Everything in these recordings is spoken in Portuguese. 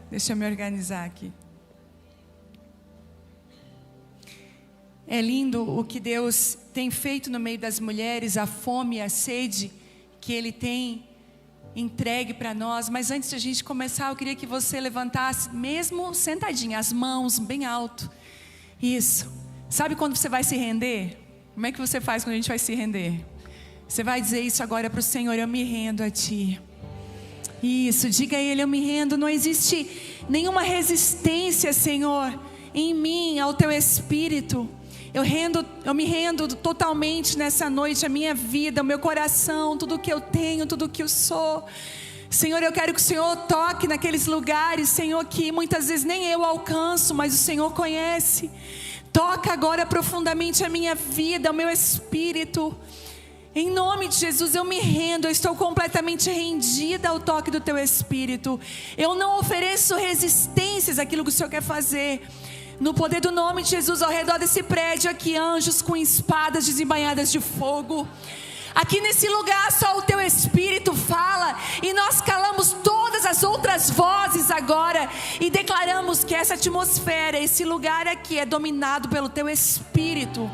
Deixa eu me organizar aqui. É lindo o que Deus tem feito no meio das mulheres, a fome e a sede que Ele tem entregue para nós. Mas antes de a gente começar, eu queria que você levantasse, mesmo sentadinha, as mãos bem alto. Isso. Sabe quando você vai se render? Como é que você faz quando a gente vai se render? Você vai dizer isso agora para o Senhor: eu me rendo a Ti. Isso, diga a Ele: eu me rendo. Não existe nenhuma resistência, Senhor, em mim, ao Teu Espírito. Eu me rendo totalmente nessa noite, a minha vida, o meu coração, tudo que eu tenho, tudo que eu sou. Senhor, eu quero que o Senhor toque naqueles lugares, Senhor, que muitas vezes nem eu alcanço, mas o Senhor conhece. Toca agora profundamente a minha vida, o meu espírito. Em nome de Jesus, eu me rendo, eu estou completamente rendida ao toque do Teu Espírito. Eu não ofereço resistências àquilo que o Senhor quer fazer. No poder do nome de Jesus, ao redor desse prédio aqui, anjos com espadas desembainhadas de fogo. Aqui nesse lugar só o Teu Espírito fala, e nós calamos todas as outras vozes agora e declaramos que essa atmosfera, esse lugar aqui é dominado pelo Teu Espírito.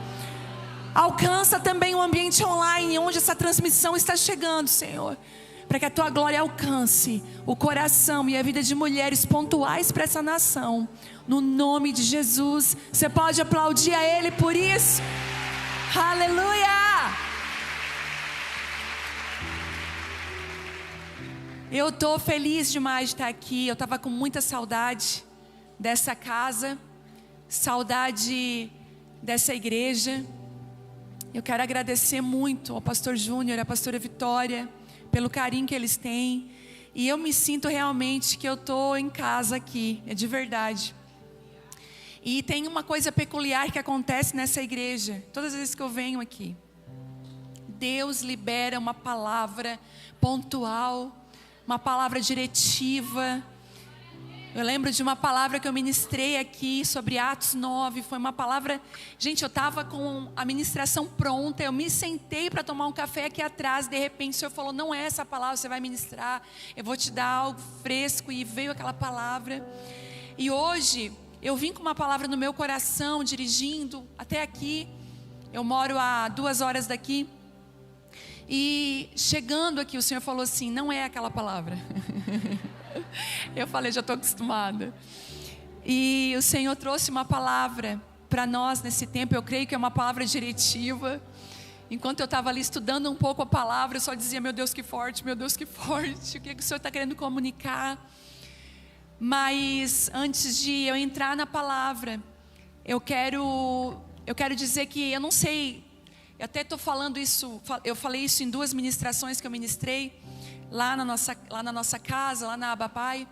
Alcança também o ambiente online onde essa transmissão está chegando, Senhor, para que a Tua glória alcance o coração e a vida de mulheres pontuais para essa nação. No nome de Jesus. Você pode aplaudir a Ele por isso? Aleluia! Eu estou feliz demais de estar aqui. Eu estava com muita saudade dessa casa, saudade dessa igreja. Eu quero agradecer muito ao pastor Júnior, à pastora Vitória, pelo carinho que eles têm. E eu me sinto realmente que eu estou em casa aqui, é de verdade. E tem uma coisa peculiar que acontece nessa igreja, todas as vezes que eu venho aqui. Deus libera uma palavra pontual, uma palavra diretiva. Eu lembro de uma palavra que eu ministrei aqui sobre Atos 9. Foi uma palavra... Gente, eu estava com a ministração pronta. Eu me sentei para tomar um café aqui atrás. De repente o Senhor falou: não é essa palavra que você vai ministrar. Eu vou te dar algo fresco. E veio aquela palavra. E hoje eu vim com uma palavra no meu coração, dirigindo até aqui. Eu moro a 2 horas daqui. E chegando aqui, o Senhor falou assim: não é aquela palavra. Eu falei: já estou acostumada. E o Senhor trouxe uma palavra para nós nesse tempo. Eu creio que é uma palavra diretiva. Enquanto eu estava ali estudando um pouco a palavra, eu só dizia: meu Deus, que forte, meu Deus, que forte. O que o Senhor está querendo comunicar? Mas antes de eu entrar na palavra, eu quero dizer que eu não sei, eu até estou falando isso, eu falei isso em 2 ministrações que eu ministrei lá na nossa casa, lá na Abapai.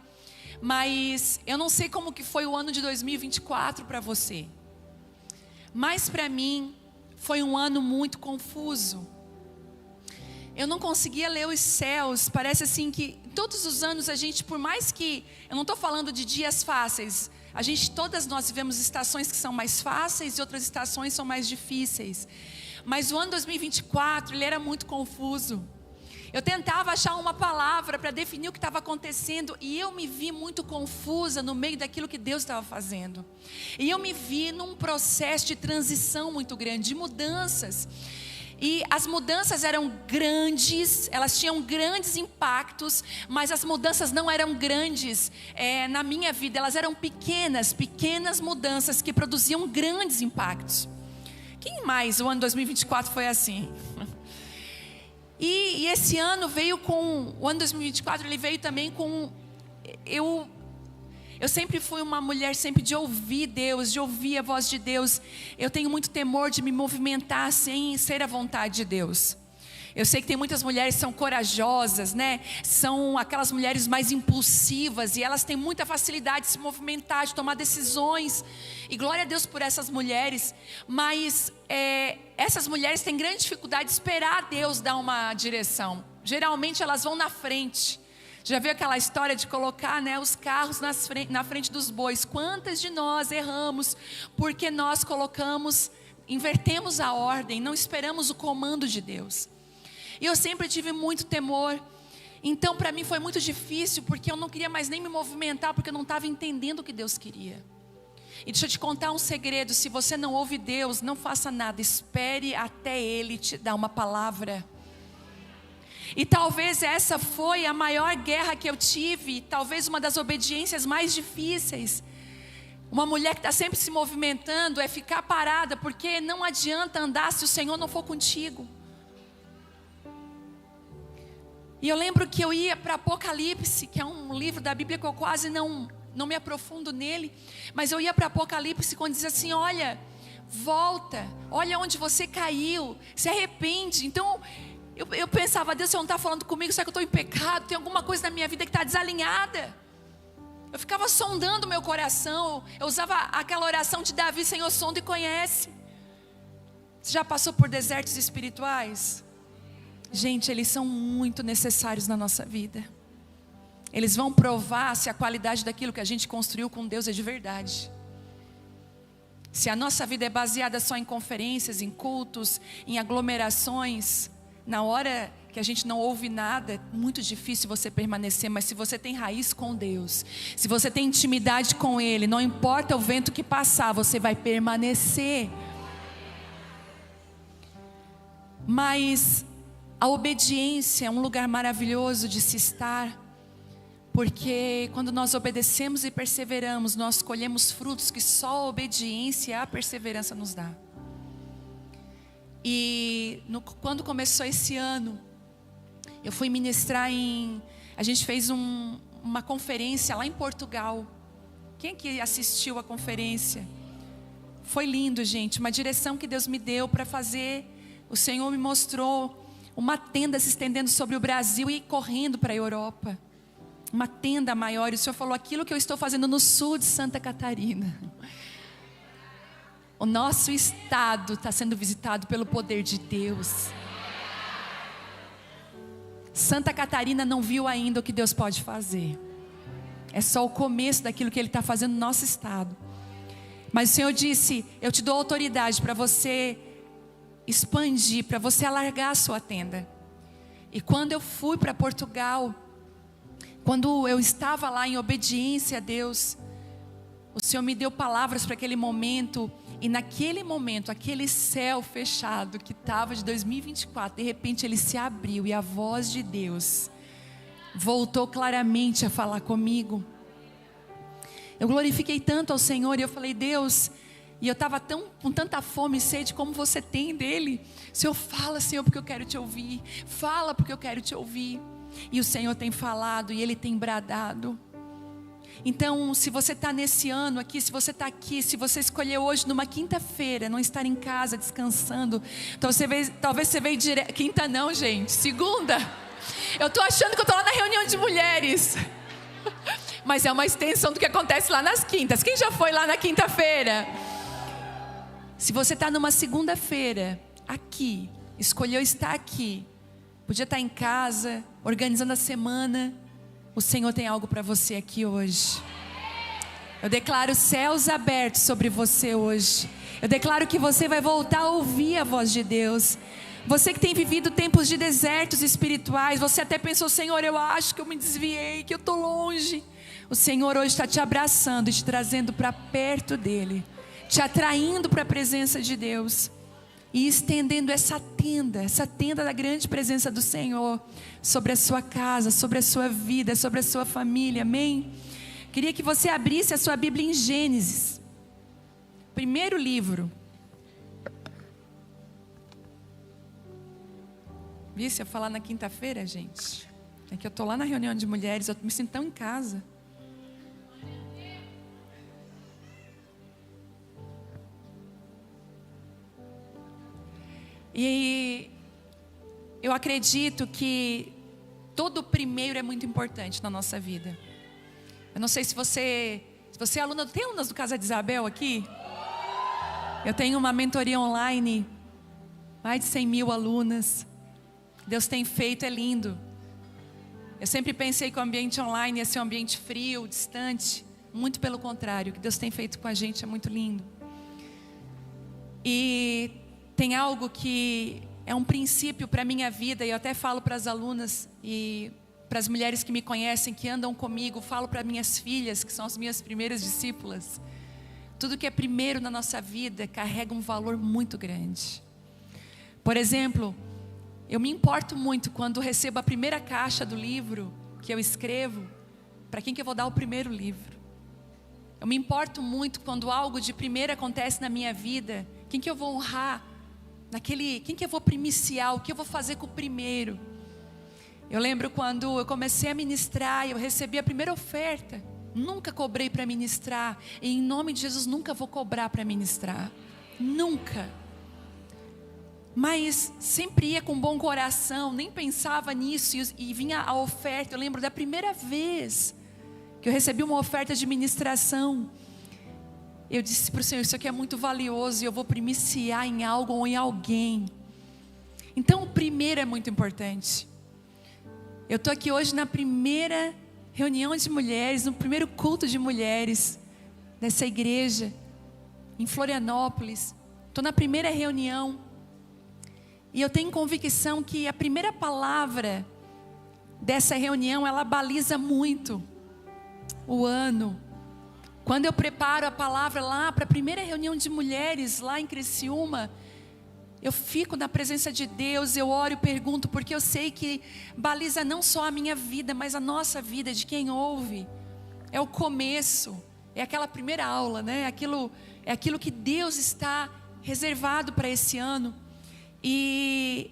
Mas eu não sei como que foi o ano de 2024 para você. Mas para mim foi um ano muito confuso. Eu não conseguia ler os céus. Parece assim que todos os anos a gente, por mais que... Eu não estou falando de dias fáceis. Todas nós vivemos estações que são mais fáceis e outras estações são mais difíceis. Mas o ano 2024, ele era muito confuso. Eu tentava achar uma palavra para definir o que estava acontecendo. E eu me vi muito confusa no meio daquilo que Deus estava fazendo. E eu me vi num processo de transição muito grande, de mudanças. E as mudanças eram grandes, elas tinham grandes impactos, mas as mudanças não eram grandes na minha vida, elas eram pequenas mudanças que produziam grandes impactos. Quem mais? O ano 2024 foi assim. E esse ano veio com, o ano 2024 ele veio também com, eu sempre fui uma mulher sempre de ouvir Deus, de ouvir a voz de Deus. Eu tenho muito temor de me movimentar sem ser a vontade de Deus. Eu sei que tem muitas mulheres que são corajosas, né? São aquelas mulheres mais impulsivas e elas têm muita facilidade de se movimentar, de tomar decisões. E glória a Deus por essas mulheres. Mas essas mulheres têm grande dificuldade de esperar Deus dar uma direção. Geralmente elas vão na frente. Já viu aquela história de colocar, né, os carros na frente dos bois? Quantas de nós erramos porque nós invertemos a ordem, não esperamos o comando de Deus. E eu sempre tive muito temor. Então para mim foi muito difícil, porque eu não queria mais nem me movimentar, porque eu não estava entendendo o que Deus queria. E deixa eu te contar um segredo: se você não ouve Deus, não faça nada, espere até Ele te dar uma palavra. E talvez essa foi a maior guerra que eu tive, talvez uma das obediências mais difíceis. Uma mulher que está sempre se movimentando é ficar parada, porque não adianta andar se o Senhor não for contigo. E eu lembro que eu ia para Apocalipse, que é um livro da Bíblia que eu quase não me aprofundo nele, mas eu ia para Apocalipse quando diz assim: olha, volta, olha onde você caiu, se arrepende. Então eu pensava: Deus, você não está falando comigo, será que eu estou em pecado? Tem alguma coisa na minha vida que está desalinhada? Eu ficava sondando o meu coração. Eu usava aquela oração de Davi: Senhor, sonda e conhece. Você já passou por desertos espirituais? Gente, eles são muito necessários na nossa vida. Eles vão provar se a qualidade daquilo que a gente construiu com Deus é de verdade. Se a nossa vida é baseada só em conferências, em cultos, em aglomerações, na hora que a gente não ouve nada, é muito difícil você permanecer. Mas se você tem raiz com Deus, se você tem intimidade com Ele, não importa o vento que passar, você vai permanecer. Mas a obediência é um lugar maravilhoso de se estar, porque quando nós obedecemos e perseveramos, nós colhemos frutos que só a obediência e a perseverança nos dá. E quando começou esse ano, eu fui ministrar a gente fez uma conferência lá em Portugal. Quem que assistiu a conferência? Foi lindo, gente, uma direção que Deus me deu para fazer. O Senhor me mostrou uma tenda se estendendo sobre o Brasil e correndo para a Europa. Uma tenda maior. E o Senhor falou: aquilo que eu estou fazendo no sul de Santa Catarina. O nosso estado está sendo visitado pelo poder de Deus. Santa Catarina não viu ainda o que Deus pode fazer. É só o começo daquilo que Ele está fazendo no nosso estado. Mas o Senhor disse: eu te dou autoridade para você expandir, para você alargar a sua tenda. E quando eu fui para Portugal, quando eu estava lá em obediência a Deus, o Senhor me deu palavras para aquele momento. E naquele momento, aquele céu fechado que estava de 2024, de repente ele se abriu e a voz de Deus voltou claramente a falar comigo. Eu glorifiquei tanto ao Senhor e eu falei: Deus, e eu estava com tanta fome e sede como você tem dele. Senhor, fala, Senhor, porque eu quero te ouvir. Fala, porque eu quero te ouvir. E o Senhor tem falado e Ele tem bradado. Então, se você está nesse ano aqui, se você está aqui, se você escolheu hoje numa quinta-feira não estar em casa descansando, então talvez você veio direto. Quinta não, gente, segunda. Eu estou achando que eu estou lá na reunião de mulheres, mas é uma extensão do que acontece lá nas quintas. Quem já foi lá na quinta-feira? Se você está numa segunda-feira aqui, escolheu estar aqui, podia estar em casa, organizando a semana, o Senhor tem algo para você aqui hoje. Eu declaro céus abertos sobre você hoje. Eu declaro que você vai voltar a ouvir a voz de Deus. Você que tem vivido tempos de desertos espirituais, você até pensou: Senhor, eu acho que eu me desviei, que eu estou longe. O Senhor hoje está te abraçando e te trazendo para perto dEle, te atraindo para a presença de Deus e estendendo essa tenda da grande presença do Senhor sobre a sua casa, sobre a sua vida, sobre a sua família, amém? Queria que você abrisse a sua Bíblia em Gênesis, primeiro livro. Vi se eu falar na quinta-feira, gente? É que eu estou lá na reunião de mulheres, eu me sinto tão em casa. E eu acredito que todo primeiro é muito importante na nossa vida. Eu não sei se você é aluna, tem alunas do Casa de Isabel aqui? Eu tenho uma mentoria online, mais de 100 mil alunas. Deus tem feito, é lindo. Eu sempre pensei que o ambiente online ia ser um ambiente frio, distante. Muito pelo contrário, o que Deus tem feito com a gente é muito lindo. E tem algo que é um princípio para a minha vida, e eu até falo para as alunas, e para as mulheres que me conhecem, que andam comigo, falo para minhas filhas, que são as minhas primeiras discípulas. Tudo que é primeiro na nossa vida carrega um valor muito grande. Por exemplo, eu me importo muito quando recebo a primeira caixa do livro que eu escrevo, para quem que eu vou dar o primeiro livro. Eu me importo muito quando algo de primeiro acontece na minha vida, quem que eu vou honrar, quem que eu vou primiciar, o que eu vou fazer com o primeiro. Eu lembro quando eu comecei a ministrar, eu recebi a primeira oferta, nunca cobrei para ministrar, e em nome de Jesus nunca vou cobrar para ministrar, nunca. Mas sempre ia com bom coração, nem pensava nisso, e vinha a oferta. Eu lembro da primeira vez que eu recebi uma oferta de ministração, eu disse para o Senhor, isso aqui é muito valioso, e eu vou primiciar em algo ou em alguém. Então o primeiro é muito importante. Eu estou aqui hoje na primeira reunião de mulheres, no primeiro culto de mulheres dessa igreja, em Florianópolis. Estou na primeira reunião, e eu tenho convicção que a primeira palavra dessa reunião, ela baliza muito o ano. Quando eu preparo a palavra lá para a primeira reunião de mulheres lá em Criciúma, eu fico na presença de Deus, eu oro e pergunto, porque eu sei que baliza não só a minha vida, mas a nossa vida, de quem ouve. É o começo, é aquela primeira aula, né? É aquilo que Deus está reservado para esse ano. E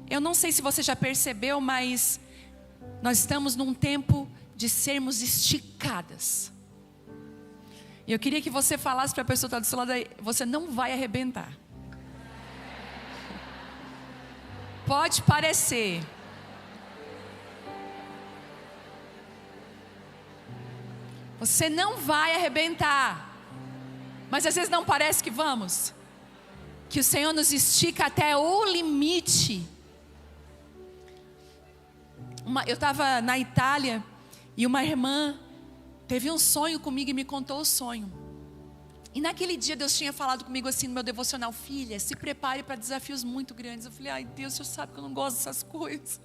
eu não sei se você já percebeu, mas nós estamos num tempo de sermos esticadas. E eu queria que você falasse para a pessoa que está do seu lado, você não vai arrebentar. Pode parecer. Você não vai arrebentar. Mas às vezes não parece que vamos. Que o Senhor nos estica até o limite. Eu estava na Itália e uma irmã teve um sonho comigo e me contou o sonho. E naquele dia Deus tinha falado comigo assim no meu devocional: filha, se prepare para desafios muito grandes. Eu falei: ai Deus, o Senhor sabe que eu não gosto dessas coisas.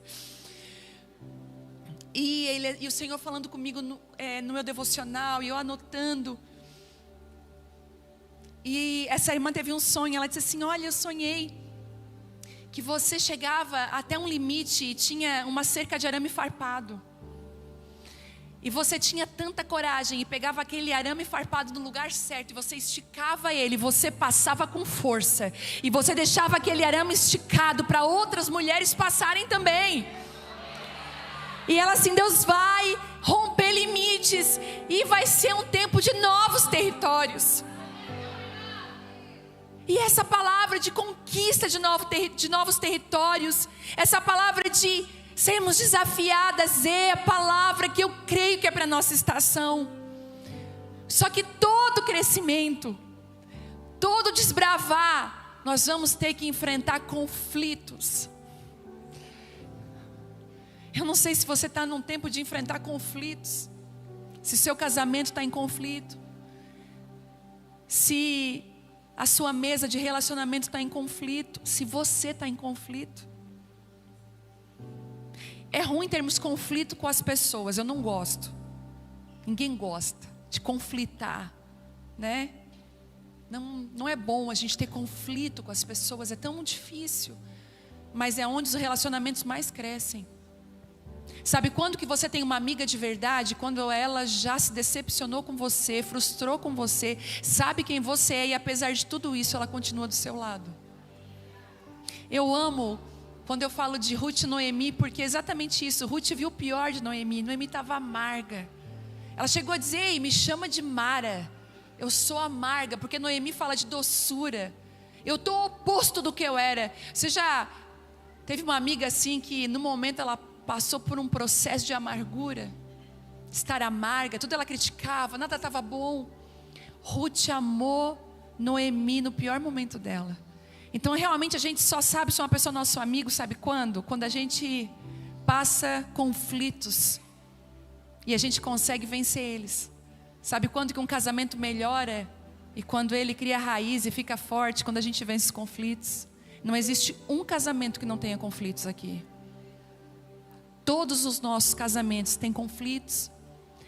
E o Senhor falando comigo no meu devocional, e eu anotando. E essa irmã teve um sonho, ela disse assim: olha, eu sonhei que você chegava até um limite e tinha uma cerca de arame farpado. E você tinha tanta coragem e pegava aquele arame farpado no lugar certo, e você esticava ele, você passava com força, e você deixava aquele arame esticado para outras mulheres passarem também. E ela assim: Deus vai romper limites, e vai ser um tempo de novos territórios. E essa palavra de conquista de novos territórios, essa palavra de sermos desafiadas, é a palavra que eu creio que é para a nossa estação. Só que todo crescimento, todo desbravar, nós vamos ter que enfrentar conflitos. Eu não sei se você está num tempo de enfrentar conflitos, se seu casamento está em conflito, se a sua mesa de relacionamento está em conflito, se você está em conflito. É ruim termos conflito com as pessoas, eu não gosto. Ninguém gosta de conflitar, né? Não é bom a gente ter conflito com as pessoas, é tão difícil. Mas é onde os relacionamentos mais crescem. Sabe quando que você tem uma amiga de verdade? Quando ela já se decepcionou com você, frustrou com você, sabe quem você é, e apesar de tudo isso, ela continua do seu lado. Eu amo quando eu falo de Ruth e Noemi, porque é exatamente isso. Ruth viu o pior de Noemi. Noemi estava amarga. Ela chegou a dizer: ei, me chama de Mara, eu sou amarga, porque Noemi fala de doçura. Eu estou oposto do que eu era. Você já teve uma amiga assim, que no momento ela passou por um processo de amargura, estar amarga, tudo ela criticava, nada estava bom. Ruth amou Noemi no pior momento dela. Então realmente a gente só sabe se uma pessoa é nosso amigo, sabe quando? Quando a gente passa conflitos e a gente consegue vencer eles. Sabe quando que um casamento melhora? E quando ele cria raiz e fica forte, quando a gente vence os conflitos. Não existe um casamento que não tenha conflitos aqui. Todos os nossos casamentos têm conflitos,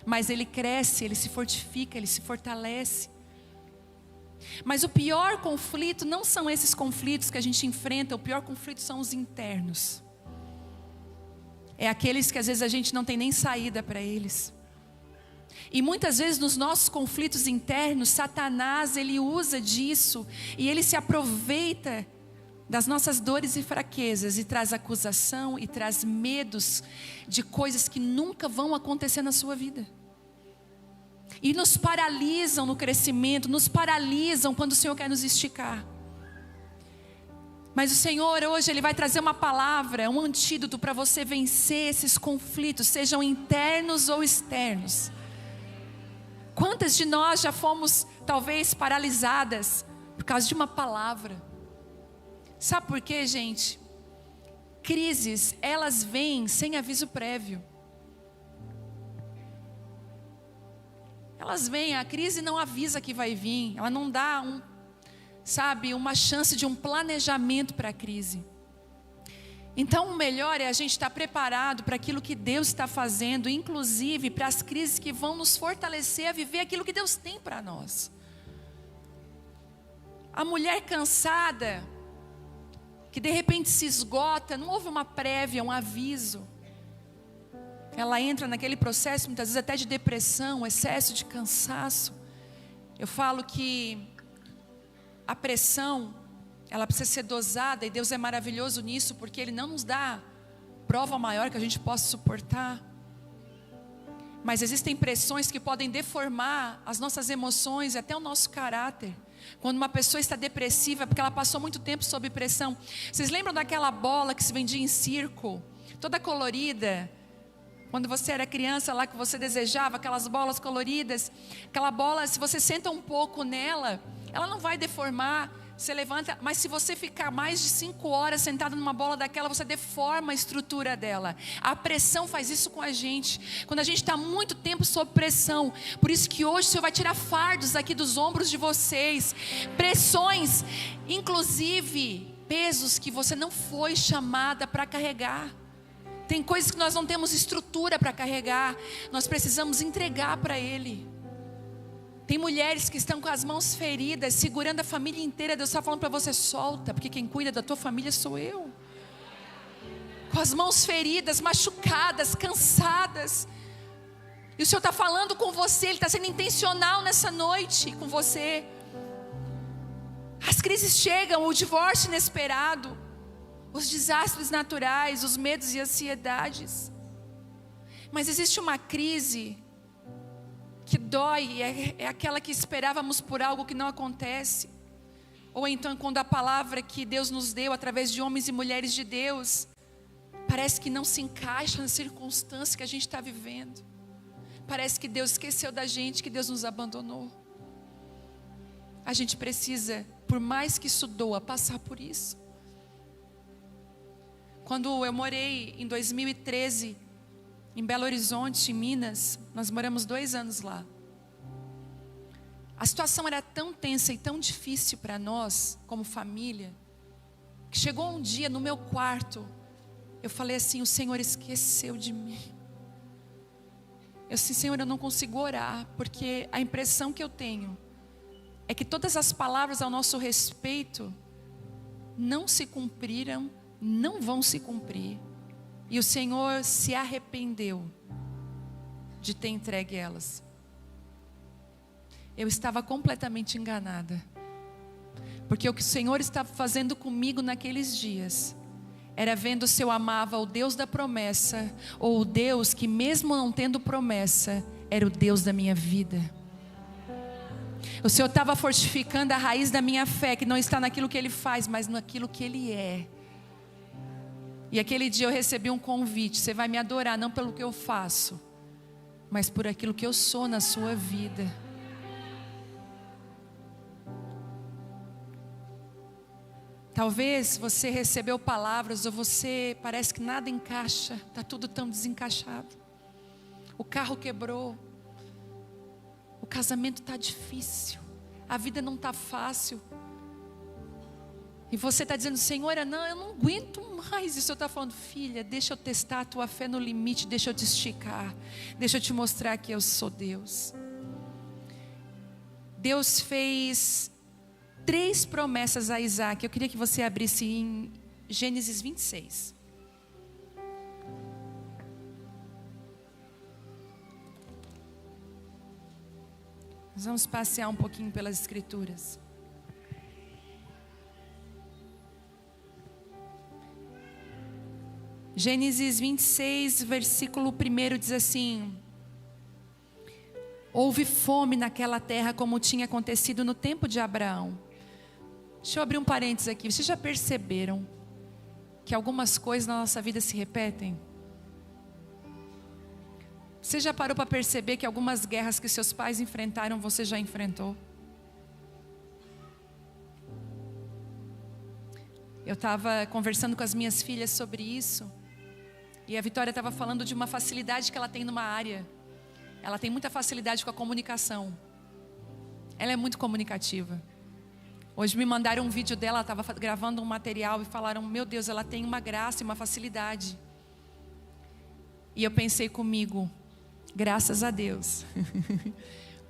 mas ele cresce, ele se fortifica, ele se fortalece. Mas o pior conflito não são esses conflitos que a gente enfrenta, o pior conflito são os internos. É aqueles que às vezes a gente não tem nem saída para eles. E muitas vezes nos nossos conflitos internos, Satanás, ele usa disso e ele se aproveita das nossas dores e fraquezas e traz acusação e traz medos de coisas que nunca vão acontecer na sua vida. E nos paralisam no crescimento, nos paralisam quando o Senhor quer nos esticar. Mas o Senhor hoje, Ele vai trazer uma palavra, um antídoto para você vencer esses conflitos, sejam internos ou externos. Quantas de nós já fomos talvez paralisadas por causa de uma palavra? Sabe por quê, gente? Crises, elas vêm sem aviso prévio. Elas vêm, a crise não avisa que vai vir, ela não dá uma chance de um planejamento para a crise. Então o melhor é a gente estar preparado para aquilo que Deus está fazendo, inclusive para as crises que vão nos fortalecer a viver aquilo que Deus tem para nós. A mulher cansada, que de repente se esgota, não houve uma prévia, um aviso. Ela entra naquele processo muitas vezes até de depressão, excesso de cansaço. Eu falo que a pressão, ela precisa ser dosada, e Deus é maravilhoso nisso, porque Ele não nos dá prova maior que a gente possa suportar. Mas existem pressões que podem deformar as nossas emoções e até o nosso caráter. Quando uma pessoa está depressiva, é porque ela passou muito tempo sob pressão. Vocês lembram daquela bola que se vendia em circo, toda colorida? Quando você era criança lá, que você desejava aquelas bolas coloridas. Aquela bola, se você senta um pouco nela, ela não vai deformar. Você levanta, mas se você ficar mais de 5 horas sentado numa bola daquela, você deforma a estrutura dela. A pressão faz isso com a gente. Quando a gente está muito tempo sob pressão. Por isso que hoje o Senhor vai tirar fardos aqui dos ombros de vocês. Pressões, inclusive pesos que você não foi chamada para carregar. Tem coisas que nós não temos estrutura para carregar. Nós precisamos entregar para Ele. Tem mulheres que estão com as mãos feridas, segurando a família inteira. Deus está falando para você: solta, porque quem cuida da tua família sou eu. Com as mãos feridas, machucadas, cansadas. E o Senhor está falando com você, Ele está sendo intencional nessa noite com você. As crises chegam, o divórcio inesperado, os desastres naturais, os medos e ansiedades. Mas existe uma crise que dói, é aquela que esperávamos por algo que não acontece. Ou então quando a palavra que Deus nos deu através de homens e mulheres de Deus parece que não se encaixa na circunstância que a gente está vivendo. Parece que Deus esqueceu da gente, que Deus nos abandonou. A gente precisa, por mais que isso doa, passar por isso. Quando eu morei em 2013 em Belo Horizonte, em Minas, nós moramos 2 anos lá. A situação era tão tensa e tão difícil para nós, como família, que chegou um dia no meu quarto, eu falei assim: o Senhor esqueceu de mim. Eu disse: Senhor, eu não consigo orar, porque a impressão que eu tenho é que todas as palavras ao nosso respeito não se cumpriram, não vão se cumprir. E o Senhor se arrependeu de ter entregue elas. Eu estava completamente enganada. Porque o que o Senhor estava fazendo comigo naqueles dias era vendo se eu amava o Deus da promessa, ou o Deus que mesmo não tendo promessa, era o Deus da minha vida. O Senhor estava fortificando a raiz da minha fé, que não está naquilo que Ele faz, mas naquilo que Ele é. E aquele dia eu recebi um convite: você vai me adorar não pelo que eu faço, mas por aquilo que eu sou na sua vida. Talvez você recebeu palavras, ou você parece que nada encaixa, está tudo tão desencaixado. O carro quebrou, o casamento está difícil, a vida não está fácil. E você está dizendo: Senhor, não, eu não aguento mais. E o Senhor está falando: filha, deixa eu testar a tua fé no limite, deixa eu te esticar, deixa eu te mostrar que eu sou Deus. Deus fez 3 promessas a Isaac. Eu queria que você abrisse em Gênesis 26. Nós vamos passear um pouquinho pelas Escrituras. Gênesis 26, versículo 1 diz assim: houve fome naquela terra como tinha acontecido no tempo de Abraão. Deixa eu abrir um parênteses aqui. Vocês já perceberam que algumas coisas na nossa vida se repetem? Você já parou para perceber que algumas guerras que seus pais enfrentaram, você já enfrentou? Eu estava conversando com as minhas filhas sobre isso. E a Vitória estava falando de uma facilidade que ela tem numa área. Ela tem muita facilidade com a comunicação. Ela é muito comunicativa. Hoje me mandaram um vídeo dela, ela estava gravando um material e falaram: meu Deus, ela tem uma graça e uma facilidade. E eu pensei comigo: graças a Deus.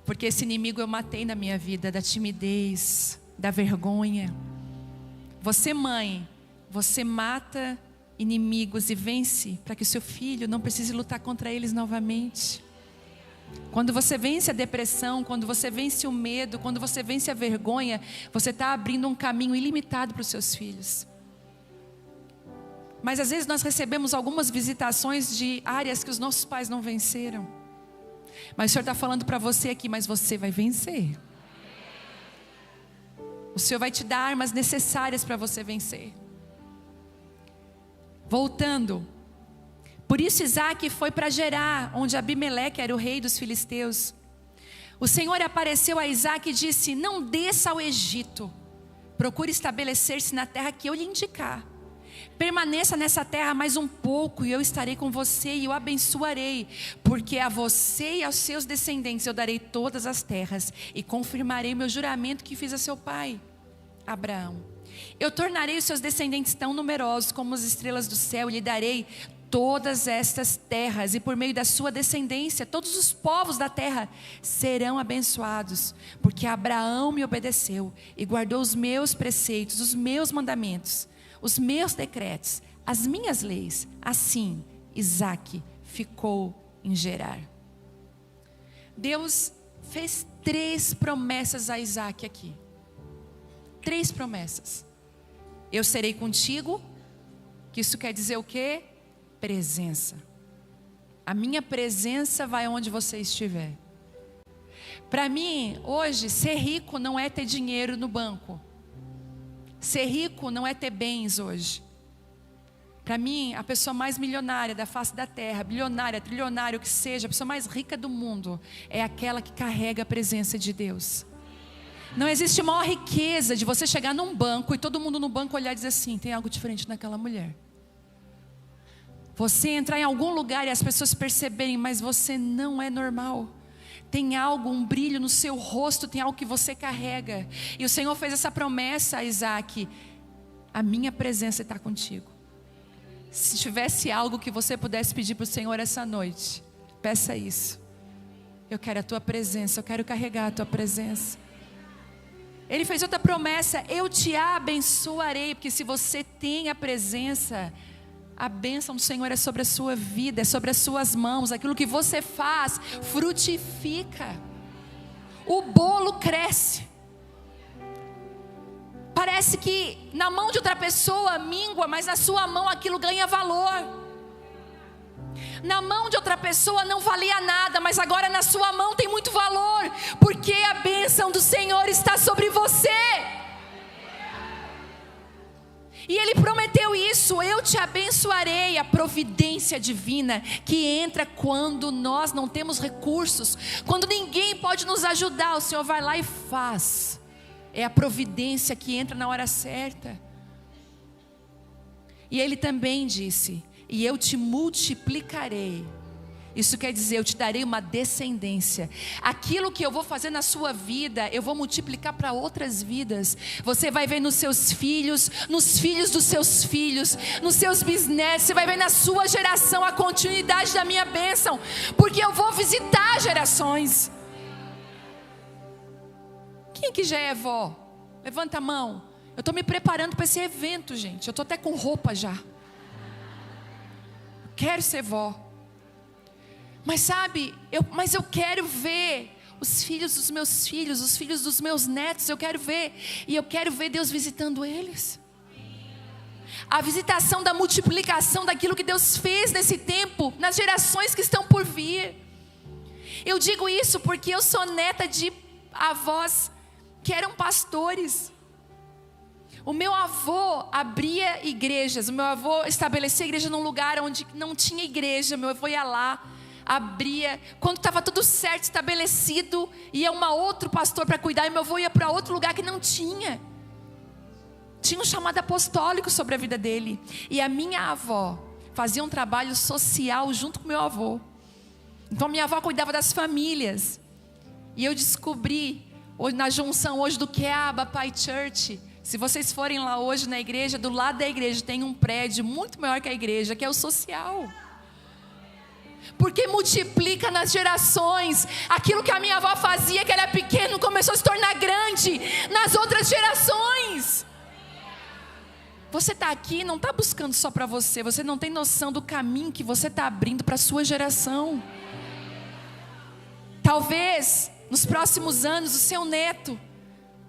Porque esse inimigo eu matei na minha vida, da timidez, da vergonha. Você, mãe, você mata inimigos e vence para que o seu filho não precise lutar contra eles novamente. Quando você vence a depressão, quando você vence o medo, quando você vence a vergonha, você está abrindo um caminho ilimitado para os seus filhos. Mas às vezes nós recebemos algumas visitações de áreas que os nossos pais não venceram. Mas o Senhor está falando para você aqui: mas você vai vencer. O Senhor vai te dar armas necessárias para você vencer. Voltando. Por isso Isaac foi para Gerar, onde Abimeleque era o rei dos filisteus. O Senhor apareceu a Isaac e disse: não desça ao Egito. Procure estabelecer-se na terra que eu lhe indicar. Permaneça nessa terra mais um pouco e eu estarei com você e o abençoarei. Porque a você e aos seus descendentes eu darei todas as terras e confirmarei meu juramento que fiz a seu pai, Abraão. Eu tornarei os seus descendentes tão numerosos como as estrelas do céu e lhe darei todas estas terras. E por meio da sua descendência, todos os povos da terra serão abençoados. Porque Abraão me obedeceu e guardou os meus preceitos, os meus mandamentos, os meus decretos, as minhas leis. Assim, Isaac ficou em Gerar. Deus fez 3 promessas a Isaac aqui. 3 promessas. Eu serei contigo, que isso quer dizer o quê? Presença. A minha presença vai onde você estiver. Para mim, hoje, ser rico não é ter dinheiro no banco. Ser rico não é ter bens hoje. Para mim, a pessoa mais milionária da face da terra, bilionária, trilionária, o que seja, a pessoa mais rica do mundo, é aquela que carrega a presença de Deus. Não existe maior riqueza de você chegar num banco e todo mundo no banco olhar e dizer assim: tem algo diferente naquela mulher. Você entrar em algum lugar e as pessoas perceberem: mas você não é normal. Tem algo, um brilho no seu rosto, tem algo que você carrega. E o Senhor fez essa promessa a Isaac: a minha presença está contigo. Se tivesse algo que você pudesse pedir para o Senhor essa noite, peça isso. Eu quero a tua presença, eu quero carregar a tua presença. Ele fez outra promessa: eu te abençoarei. Porque se você tem a presença, a bênção do Senhor é sobre a sua vida, é sobre as suas mãos. Aquilo que você faz frutifica. O bolo cresce. Parece que na mão de outra pessoa mingua, mas na sua mão aquilo ganha valor. Na mão de outra pessoa não valia nada, mas agora na sua mão tem muito valor, porque a bênção do Senhor está sobre você. E Ele prometeu isso: eu te abençoarei. A providência divina que entra quando nós não temos recursos, quando ninguém pode nos ajudar, o Senhor vai lá e faz. É a providência que entra na hora certa. E Ele também disse: e eu te multiplicarei Isso quer dizer, eu te darei uma descendência. Aquilo que eu vou fazer na sua vida, eu vou multiplicar para outras vidas. Você vai ver nos seus filhos, nos filhos dos seus filhos, nos seus bisnetos. Você vai ver na sua geração a continuidade da minha bênção, porque eu vou visitar gerações. Quem que já é vó? Levanta a mão. Eu estou me preparando para esse evento, gente. Eu estou até com roupa já. Eu quero ser vó. Mas sabe, eu quero ver os filhos dos meus filhos, os filhos dos meus netos. Eu quero ver. E eu quero ver Deus visitando eles. A visitação da multiplicação daquilo que Deus fez nesse tempo, nas gerações que estão por vir. Eu digo isso porque eu sou neta de avós que eram pastores. O meu avô abria igrejas. O meu avô estabelecia igreja num lugar onde não tinha igreja. Meu avô ia lá, abria. Quando estava tudo certo, estabelecido, ia outro pastor para cuidar. E meu avô ia para outro lugar que não tinha. Tinha um chamado apostólico sobre a vida dele. E a minha avó fazia um trabalho social junto com meu avô. Então minha avó cuidava das famílias. E eu descobri na junção hoje do Keaba Pai Church. Se vocês forem lá hoje na igreja, do lado da igreja tem um prédio muito maior que a igreja, que é o social. Porque multiplica nas gerações. Aquilo que a minha avó fazia, que era pequeno, começou a se tornar grande nas outras gerações. Você está aqui, não está buscando só para você. Você não tem noção do caminho que você está abrindo para a sua geração. Talvez nos próximos anos o seu neto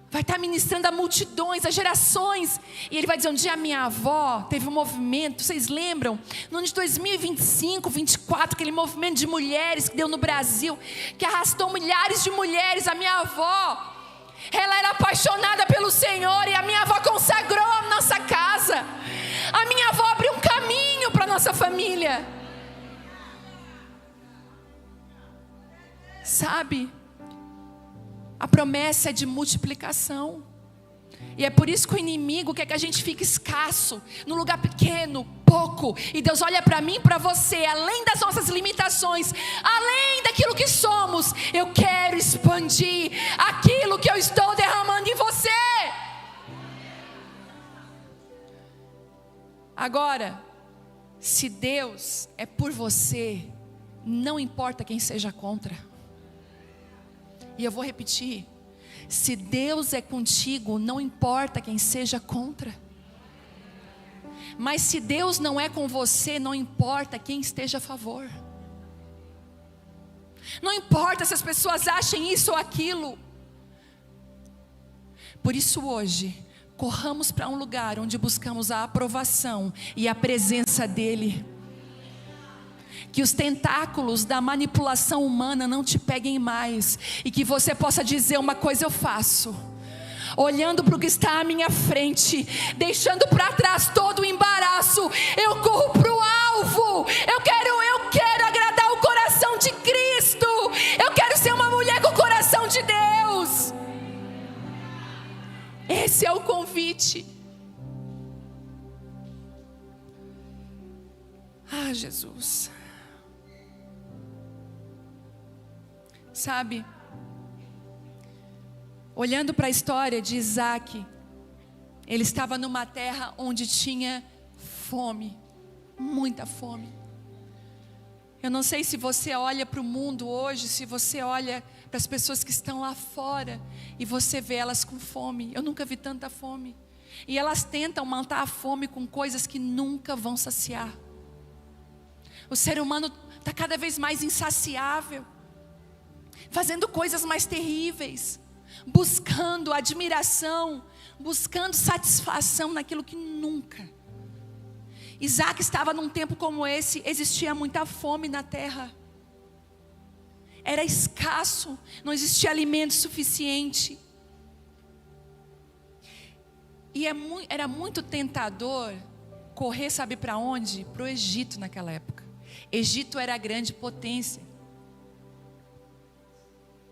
vai estar ministrando a multidões, a gerações. E ele vai dizer, um dia a minha avó teve um movimento, vocês lembram? No ano de 2025, 2024, aquele movimento de mulheres que deu no Brasil, que arrastou milhares de mulheres. A minha avó, ela era apaixonada pelo Senhor, e a minha avó consagrou a nossa casa. A minha avó abriu um caminho para a nossa família. Sabe? A promessa é de multiplicação. E é por isso que o inimigo quer que a gente fique escasso, num lugar pequeno, pouco. E Deus olha para mim e para você, além das nossas limitações, além daquilo que somos, eu quero expandir aquilo que eu estou derramando em você. Agora, se Deus é por você, não importa quem seja contra. E eu vou repetir, se Deus é contigo, não importa quem seja contra. Mas se Deus não é com você, não importa quem esteja a favor. Não importa se as pessoas achem isso ou aquilo. Por isso hoje, corramos para um lugar onde buscamos a aprovação e a presença dEle. Que os tentáculos da manipulação humana não te peguem mais. E que você possa dizer, uma coisa eu faço, olhando para o que está à minha frente, deixando para trás todo o embaraço, eu corro para o alvo. Eu quero agradar o coração de Cristo. Eu quero ser uma mulher com o coração de Deus. Esse é o convite. Ah, Jesus. Sabe, olhando para a história de Isaac, ele estava numa terra onde tinha fome, muita fome. Eu não sei se você olha para o mundo hoje, se você olha para as pessoas que estão lá fora e você vê elas com fome. Eu nunca vi tanta fome. E elas tentam matar a fome com coisas que nunca vão saciar. O ser humano está cada vez mais insaciável, fazendo coisas mais terríveis, buscando admiração, buscando satisfação naquilo que nunca. Isaac estava num tempo como esse, existia muita fome na terra. Era escasso, não existia alimento suficiente. E era muito tentador correr, sabe para onde? Para o Egito naquela época. Egito era a grande potência.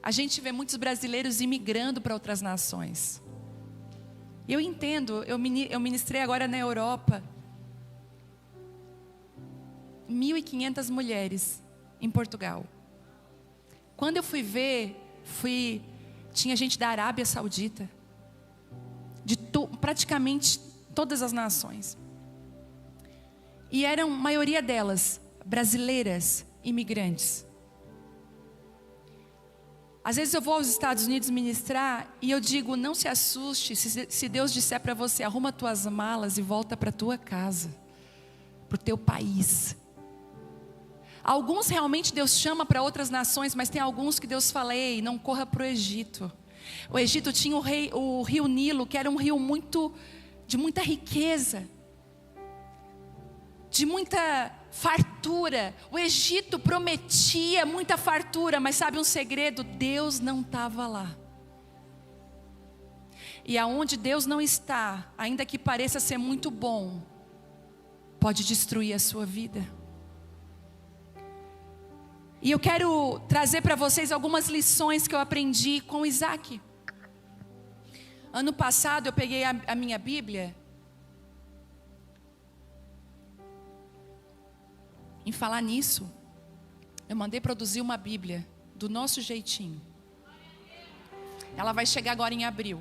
A gente vê muitos brasileiros imigrando para outras nações. Eu entendo, eu ministrei agora na Europa. 1.500 mulheres em Portugal. Quando eu fui ver, tinha gente da Arábia Saudita, de praticamente todas as nações. E eram, a maioria delas, brasileiras, imigrantes. Às vezes eu vou aos Estados Unidos ministrar e eu digo, não se assuste se Deus disser para você, arruma tuas malas e volta para tua casa, para o teu país. Alguns realmente Deus chama para outras nações, mas tem alguns que Deus fala, ei, não corra para o Egito. O Egito tinha o rio Nilo, que era um rio de muita riqueza, de muita fartura. O Egito prometia muita fartura, mas sabe um segredo? Deus não estava lá. E aonde Deus não está, ainda que pareça ser muito bom, pode destruir a sua vida. E eu quero trazer para vocês algumas lições que eu aprendi com Isaac. Ano passado eu peguei a minha Bíblia. Em falar nisso, eu mandei produzir uma Bíblia do nosso jeitinho. Ela vai chegar agora em abril.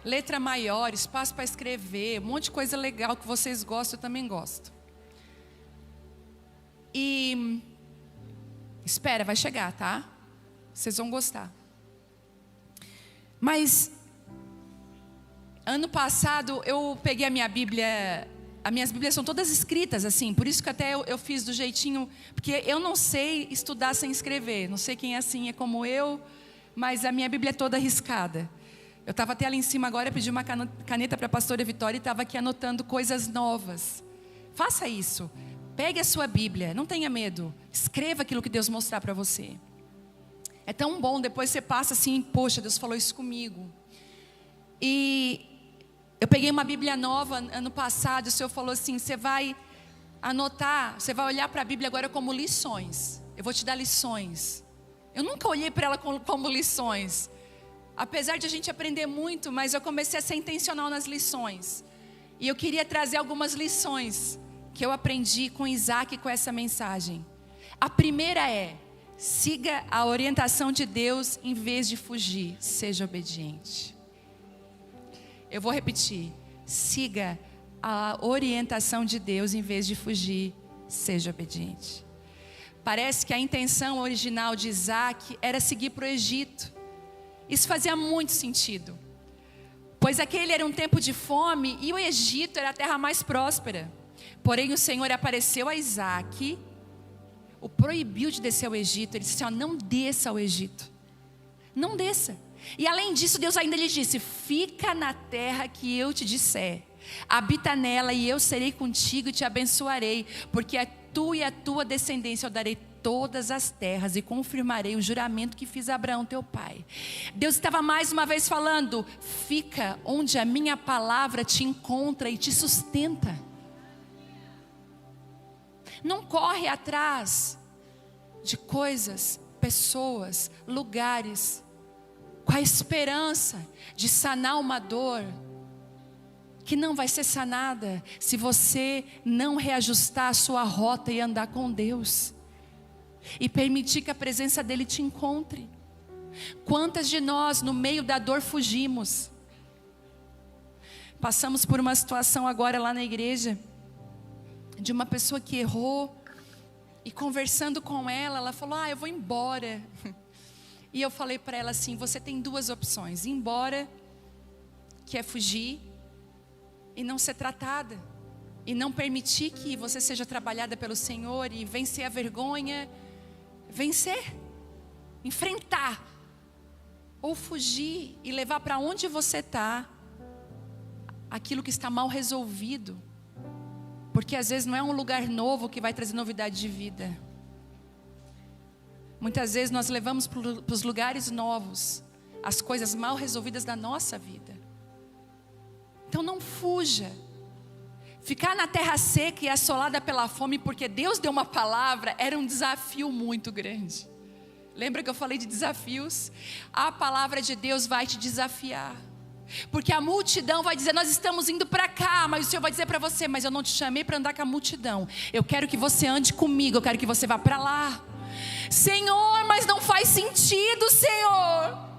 Letra maior, espaço para escrever, um monte de coisa legal que vocês gostam, eu também gosto. E espera, vai chegar, tá? Vocês vão gostar. Mas ano passado eu peguei a minha Bíblia. As minhas Bíblias são todas escritas assim, por isso que até eu fiz do jeitinho, porque eu não sei estudar sem escrever, não sei quem é assim, é como eu, mas a minha Bíblia é toda riscada. Eu estava até ali em cima agora, pedi uma caneta para a pastora Vitória e estava aqui anotando coisas novas. Faça isso, pegue a sua Bíblia, não tenha medo, escreva aquilo que Deus mostrar para você. É tão bom, depois você passa assim, poxa, Deus falou isso comigo. E eu peguei uma Bíblia nova ano passado, o Senhor falou assim, você vai anotar, você vai olhar para a Bíblia agora como lições. Eu vou te dar lições. Eu nunca olhei para ela como lições. Apesar de a gente aprender muito, mas eu comecei a ser intencional nas lições. E eu queria trazer algumas lições que eu aprendi com Isaac com essa mensagem. A primeira é, siga a orientação de Deus em vez de fugir, seja obediente. Eu vou repetir, siga a orientação de Deus em vez de fugir, seja obediente. Parece que a intenção original de Isaac era seguir para o Egito. Isso fazia muito sentido, pois aquele era um tempo de fome e o Egito era a terra mais próspera. Porém o Senhor apareceu a Isaac, o proibiu de descer ao Egito. Ele disse assim, não desça ao Egito, não desça. E além disso, Deus ainda lhe disse, fica na terra que eu te disser, habita nela e eu serei contigo e te abençoarei, porque a tu e a tua descendência eu darei todas as terras e confirmarei o juramento que fiz a Abraão teu pai. Deus estava mais uma vez falando, fica onde a minha palavra te encontra e te sustenta. Não corre atrás de coisas, pessoas, lugares, com a esperança de sanar uma dor que não vai ser sanada se você não reajustar a sua rota e andar com Deus e permitir que a presença dele te encontre. Quantas de nós no meio da dor fugimos? Passamos por uma situação agora lá na igreja de uma pessoa que errou, e conversando com ela, ela falou, eu vou embora. E eu falei para ela assim, você tem duas opções, ir embora, que é fugir e não ser tratada, e não permitir que você seja trabalhada pelo Senhor e vencer a vergonha, vencer, enfrentar, ou fugir e levar para onde você está aquilo que está mal resolvido, porque às vezes não é um lugar novo que vai trazer novidade de vida. Muitas vezes nós levamos para os lugares novos as coisas mal resolvidas da nossa vida. Então não fuja. Ficar na terra seca e assolada pela fome porque Deus deu uma palavra era um desafio muito grande. Lembra que eu falei de desafios? A palavra de Deus vai te desafiar. Porque a multidão vai dizer: nós estamos indo para cá. Mas o Senhor vai dizer para você: mas eu não te chamei para andar com a multidão. Eu quero que você ande comigo. Eu quero que você vá para lá. Senhor, mas não faz sentido, Senhor.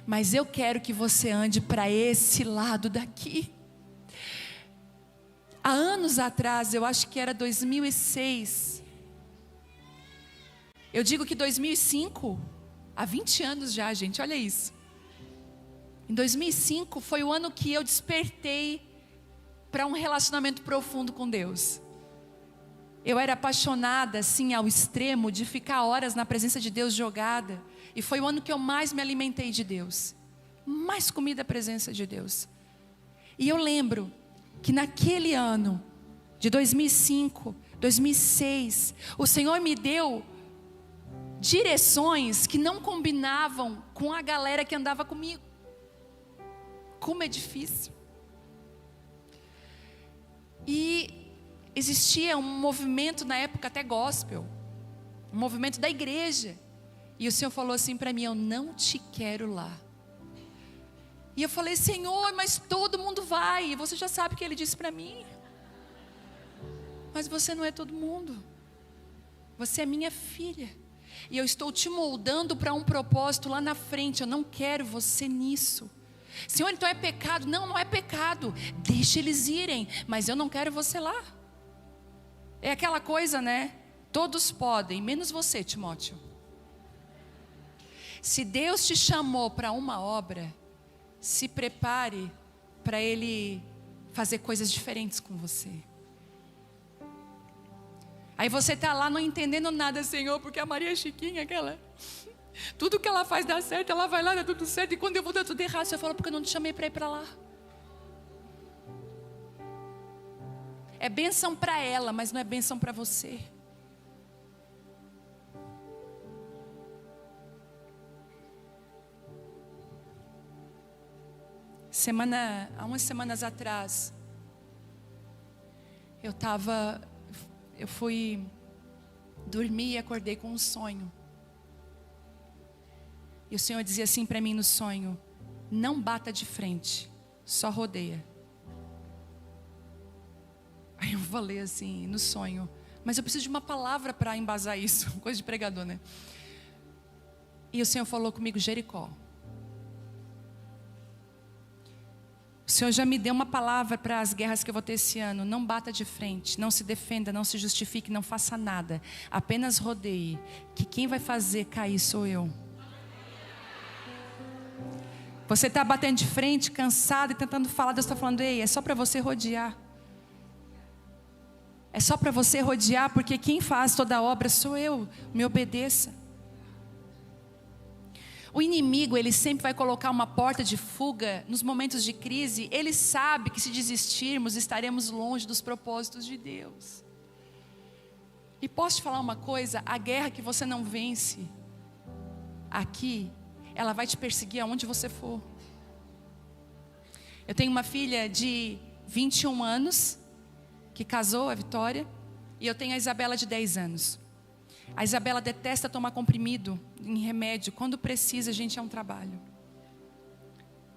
Mas eu quero que você ande para esse lado daqui. Há anos atrás, eu acho que era 2006. Eu digo que 2005, há 20 anos já, gente, olha isso. Em 2005 foi o ano que eu despertei para um relacionamento profundo com Deus. Eu era apaixonada assim ao extremo de ficar horas na presença de Deus jogada. E foi o ano que eu mais me alimentei de Deus. Mais comi da presença de Deus. E eu lembro que naquele ano de 2005, 2006, o Senhor me deu direções que não combinavam com a galera que andava comigo. Como é difícil. E existia um movimento na época até gospel, um movimento da igreja. E o Senhor falou assim para mim: eu não te quero lá. E eu falei: Senhor, mas todo mundo vai. E você já sabe o que Ele disse para mim. Mas você não é todo mundo. Você é minha filha. E eu estou te moldando para um propósito lá na frente. Eu não quero você nisso. Senhor, então é pecado? Não, não é pecado. Deixa eles irem, mas eu não quero você lá. É aquela coisa, né? Todos podem, menos você, Timóteo. Se Deus te chamou para uma obra, se prepare para Ele fazer coisas diferentes com você. Aí você está lá não entendendo nada, Senhor, porque a Maria Chiquinha, aquela... Tudo que ela faz dá certo, ela vai lá, dá tudo certo. E quando eu vou dar tudo errado, você fala: porque eu não te chamei para ir para lá. É bênção para ela, mas não é bênção para você. Há umas semanas atrás, eu fui dormir e acordei com um sonho. E o Senhor dizia assim para mim no sonho: não bata de frente, só rodeia. Aí eu falei assim no sonho: mas eu preciso de uma palavra para embasar isso. Coisa de pregador, né? E o Senhor falou comigo: Jericó. O Senhor já me deu uma palavra para as guerras que eu vou ter esse ano. Não bata de frente, não se defenda, não se justifique, não faça nada. Apenas rodeie, que quem vai fazer cair sou eu. Você está batendo de frente, cansado e tentando falar. Deus está falando: ei, é só para você rodear. É só para você rodear, porque quem faz toda a obra sou eu. Me obedeça. O inimigo, ele sempre vai colocar uma porta de fuga nos momentos de crise. Ele sabe que se desistirmos, estaremos longe dos propósitos de Deus. E posso te falar uma coisa: a guerra que você não vence aqui, ela vai te perseguir aonde você for. Eu tenho uma filha de 21 anos, que casou, a Vitória. E eu tenho a Isabela de 10 anos. A Isabela detesta tomar comprimido em remédio. Quando precisa, gente, é um trabalho.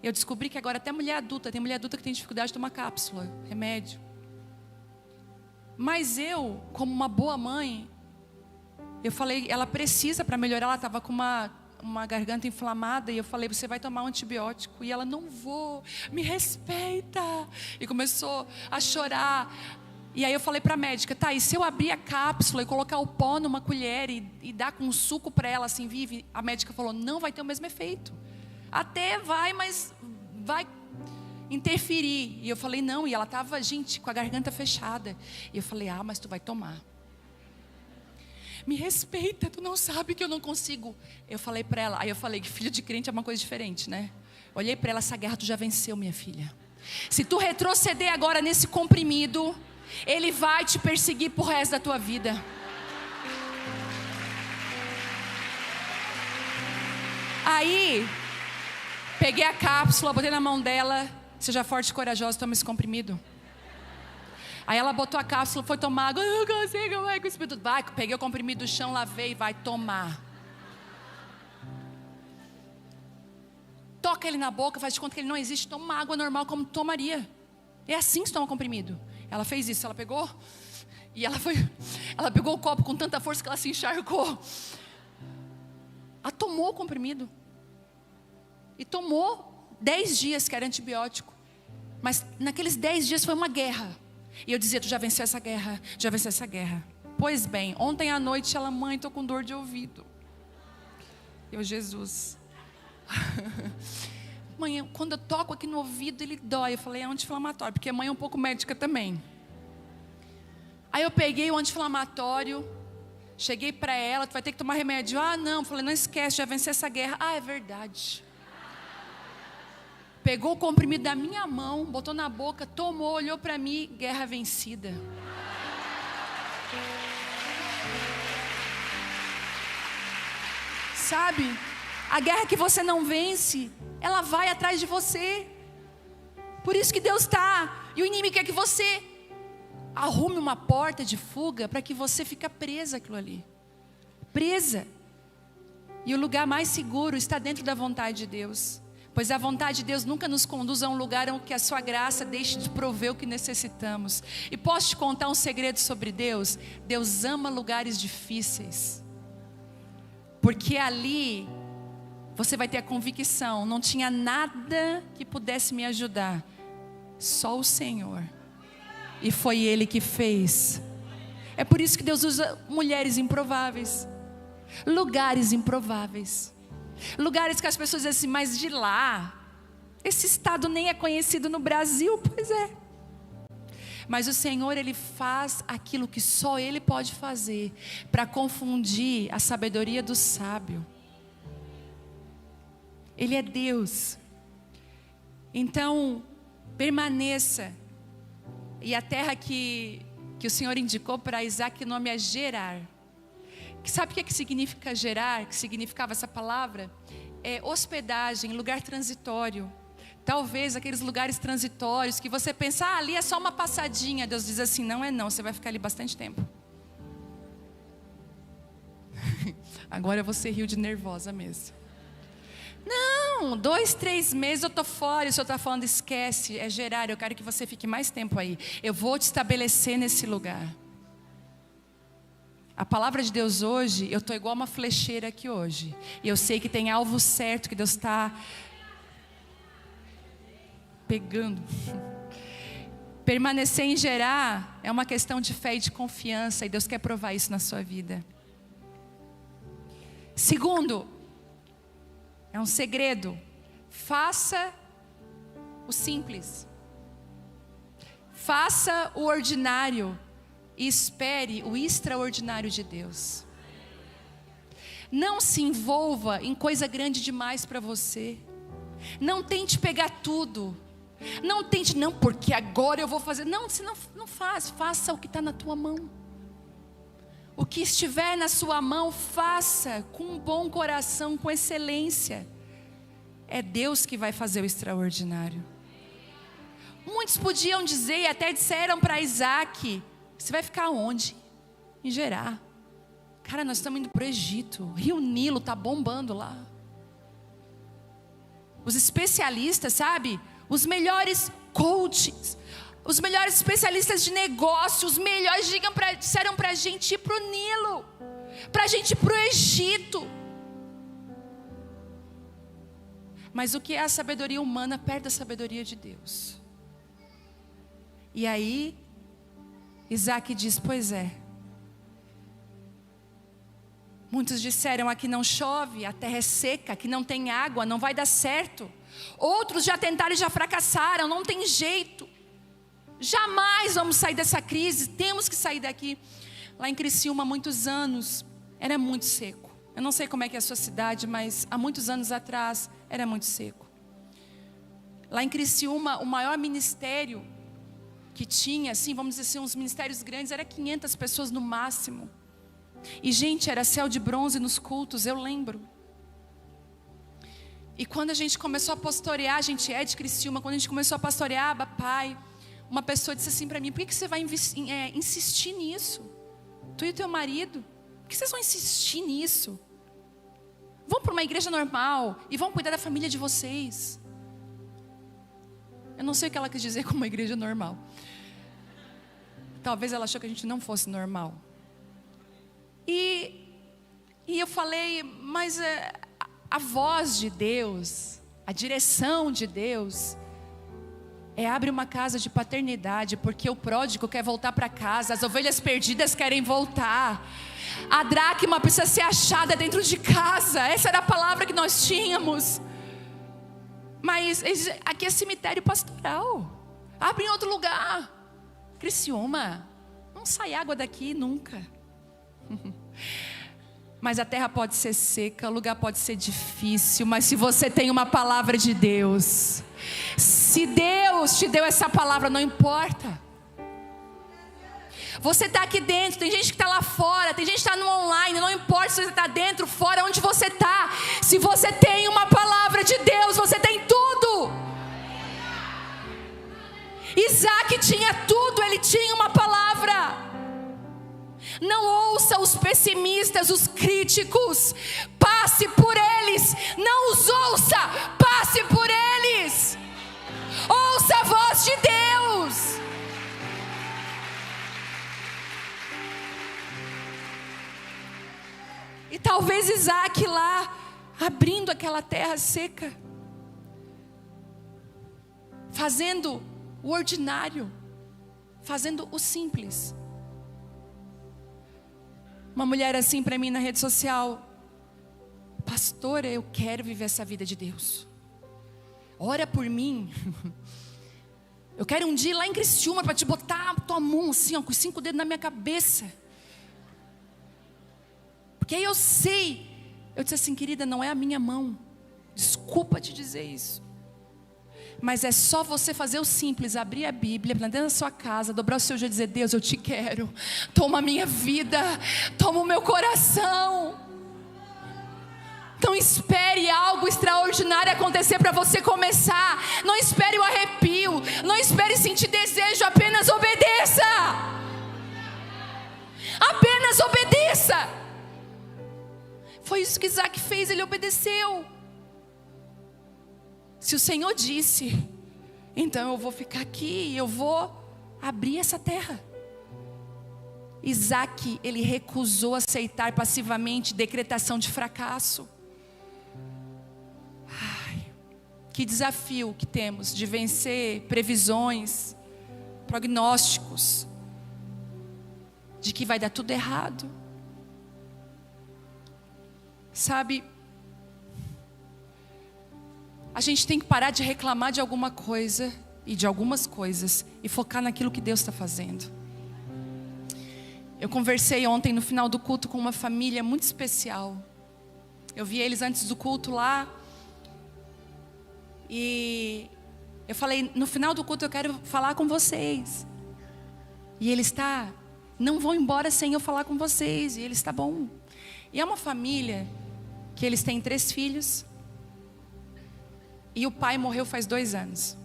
Eu descobri que agora até mulher adulta, tem mulher adulta que tem dificuldade de tomar cápsula, remédio. Mas eu, como uma boa mãe, eu falei, ela precisa para melhorar. Ela estava com uma garganta inflamada. E eu falei: você vai tomar um antibiótico. E ela: não vou, me respeita. E começou a chorar. E aí eu falei para a médica: tá, e se eu abrir a cápsula e colocar o pó numa colher e dar com um suco para ela, assim, vive? A médica falou: não vai ter o mesmo efeito. Até vai, mas vai interferir. E eu falei: não. E ela estava, gente, com a garganta fechada. E eu falei: ah, mas tu vai tomar. Me respeita, tu não sabe que eu não consigo. Eu falei para ela, aí eu falei que filho de crente é uma coisa diferente, né? Olhei para ela: essa guerra tu já venceu, minha filha. Se tu retroceder agora nesse comprimido, ele vai te perseguir pro resto da tua vida. Aí, peguei a cápsula, botei na mão dela: seja forte e corajosa, toma esse comprimido. Aí ela botou a cápsula, foi tomar água. Eu não consigo, vai, cuspir tudo. Vai, peguei o comprimido do chão, lavei e vai tomar. toca ele na boca, faz de conta que ele não existe, toma uma água normal como tomaria. É assim que se toma comprimido. Ela fez isso, ela pegou e ela pegou o copo com tanta força que ela se encharcou. Ela tomou o comprimido. E tomou 10 dias que era antibiótico. Mas naqueles 10 dias foi uma guerra. E eu dizia, tu já venceu essa guerra, já venceu essa guerra. Pois bem, ontem à noite ela, mãe, estou com dor de ouvido. Eu, Jesus. Mãe, quando eu toco aqui no ouvido, ele dói. Eu falei, é anti-inflamatório, porque a mãe é um pouco médica também. Aí eu peguei o anti-inflamatório, cheguei para ela, tu vai ter que tomar remédio. Ah, não, eu falei, não esquece, já venceu essa guerra. Ah, é verdade. Pegou o comprimido da minha mão, botou na boca, tomou, olhou para mim, guerra vencida. Sabe, a guerra que você não vence, ela vai atrás de você. Por isso que Deus está, e o inimigo quer que você arrume uma porta de fuga para que você fique presa àquilo ali. Presa. E o lugar mais seguro está dentro da vontade de Deus. Pois a vontade de Deus nunca nos conduz a um lugar onde a sua graça deixe de prover o que necessitamos. E posso te contar um segredo sobre Deus? Deus ama lugares difíceis. Porque ali você vai ter a convicção, não tinha nada que pudesse me ajudar. Só o Senhor. E foi Ele que fez. É por isso que Deus usa mulheres improváveis. Lugares improváveis. Lugares que as pessoas dizem assim, mas de lá, esse estado nem é conhecido no Brasil. Pois é. Mas o Senhor, Ele faz aquilo que só Ele pode fazer, para confundir a sabedoria do sábio. Ele é Deus. Então, permaneça. E a terra que o Senhor indicou para Isaac, o nome é Gerar. Sabe o que significa Gerar? Que significava essa palavra? É hospedagem, lugar transitório. Talvez aqueles lugares transitórios que você pensa, ali é só uma passadinha. Deus diz assim, não é não, você vai ficar ali bastante tempo. Agora você riu de nervosa mesmo. Não, 2, 3 meses eu estou fora. E o Senhor está falando, esquece, é Gerar, eu quero que você fique mais tempo aí. Eu vou te estabelecer nesse lugar. A palavra de Deus hoje, eu estou igual uma flecheira aqui hoje. E eu sei que tem alvo certo que Deus está pegando. Permanecer em Gerar é uma questão de fé e de confiança. E Deus quer provar isso na sua vida. Segundo, é um segredo. Faça o simples. Faça o ordinário. E espere o extraordinário de Deus. Não se envolva em coisa grande demais para você. Não tente pegar tudo. Não tente, não, porque agora eu vou fazer. Não, se não faz. Faça o que está na tua mão. O que estiver na sua mão, faça com um bom coração, com excelência. É Deus que vai fazer o extraordinário. Muitos podiam dizer, e até disseram para Isaac, você vai ficar onde? Em Gerar. Cara, nós estamos indo para o Egito. Rio Nilo está bombando lá. Os especialistas, sabe? Os melhores coaches, os melhores especialistas de negócio, os melhores disseram para a gente ir para o Nilo, para a gente ir para o Egito. Mas o que é a sabedoria humana perto da sabedoria de Deus? E aí Isaac diz, pois é. Muitos disseram, aqui não chove, a terra é seca, aqui não tem água, não vai dar certo. Outros já tentaram e já fracassaram, não tem jeito. Jamais vamos sair dessa crise, temos que sair daqui. Lá em Criciúma, há muitos anos, era muito seco. Eu não sei como é que é a sua cidade, mas há muitos anos atrás, era muito seco. Lá em Criciúma, o maior ministério que tinha, assim, vamos dizer assim, uns ministérios grandes, era 500 pessoas no máximo. E gente, era céu de bronze nos cultos, eu lembro. E quando a gente começou a pastorear, a gente é de Criciúma, quando a gente começou a pastorear, pai, uma pessoa disse assim para mim, por que você vai insistir nisso? Tu e teu marido, por que vocês vão insistir nisso? Vão para uma igreja normal e vão cuidar da família de vocês. Eu não sei o que ela quis dizer com uma igreja normal. Talvez ela achou que a gente não fosse normal. E eu falei, mas a voz de Deus, a direção de Deus, abre uma casa de paternidade, porque o pródigo quer voltar para casa, as ovelhas perdidas querem voltar. A dracma precisa ser achada dentro de casa. Essa era a palavra que nós tínhamos. Mas aqui é cemitério pastoral. Abre em outro lugar. Criciúma, não sai água daqui nunca. Mas a terra pode ser seca, o lugar pode ser difícil, mas se você tem uma palavra de Deus, se Deus te deu essa palavra, não importa. Você está aqui dentro, tem gente que está lá fora, tem gente que está no online, não importa se você está dentro, fora, onde você está. Se você tem uma palavra de Deus, você tem tudo. Isaac tinha tudo, ele tinha uma palavra. Não ouça os pessimistas, os críticos. Passe por eles. Não os ouça, passe por eles. Ouça a voz de Deus. E talvez Isaac lá, abrindo aquela terra seca, fazendo o ordinário, fazendo o simples. Uma mulher assim para mim na rede social: pastora, eu quero viver essa vida de Deus, ora por mim. Eu quero um dia ir lá em Criciúma para te botar a tua mão assim, ó, com os 5 dedos na minha cabeça. Porque aí eu sei. Eu disse assim: querida, não é a minha mão, desculpa te dizer isso, mas é só você fazer o simples, abrir a Bíblia, dentro da sua casa, dobrar o seu joelho e dizer: Deus, eu te quero, toma a minha vida, toma o meu coração. Não espere algo extraordinário acontecer para você começar. Não espere o arrepio, não espere sentir desejo, apenas obedeça. Apenas obedeça. Foi isso que Isaac fez, ele obedeceu. Se o Senhor disse, então eu vou ficar aqui, eu vou abrir essa terra. Isaac, ele recusou aceitar passivamente decretação de fracasso. Ai, que desafio que temos de vencer previsões, prognósticos, de que vai dar tudo errado. Sabe, a gente tem que parar de reclamar de alguma coisa e de algumas coisas e focar naquilo que Deus está fazendo. Eu conversei ontem no final do culto com uma família muito especial. Eu vi eles antes do culto lá. E eu falei: no final do culto eu quero falar com vocês. E eles: tá, não vão embora sem eu falar com vocês. E eles: tá bom. E é uma família que eles têm 3 filhos. E o pai morreu faz 2 anos.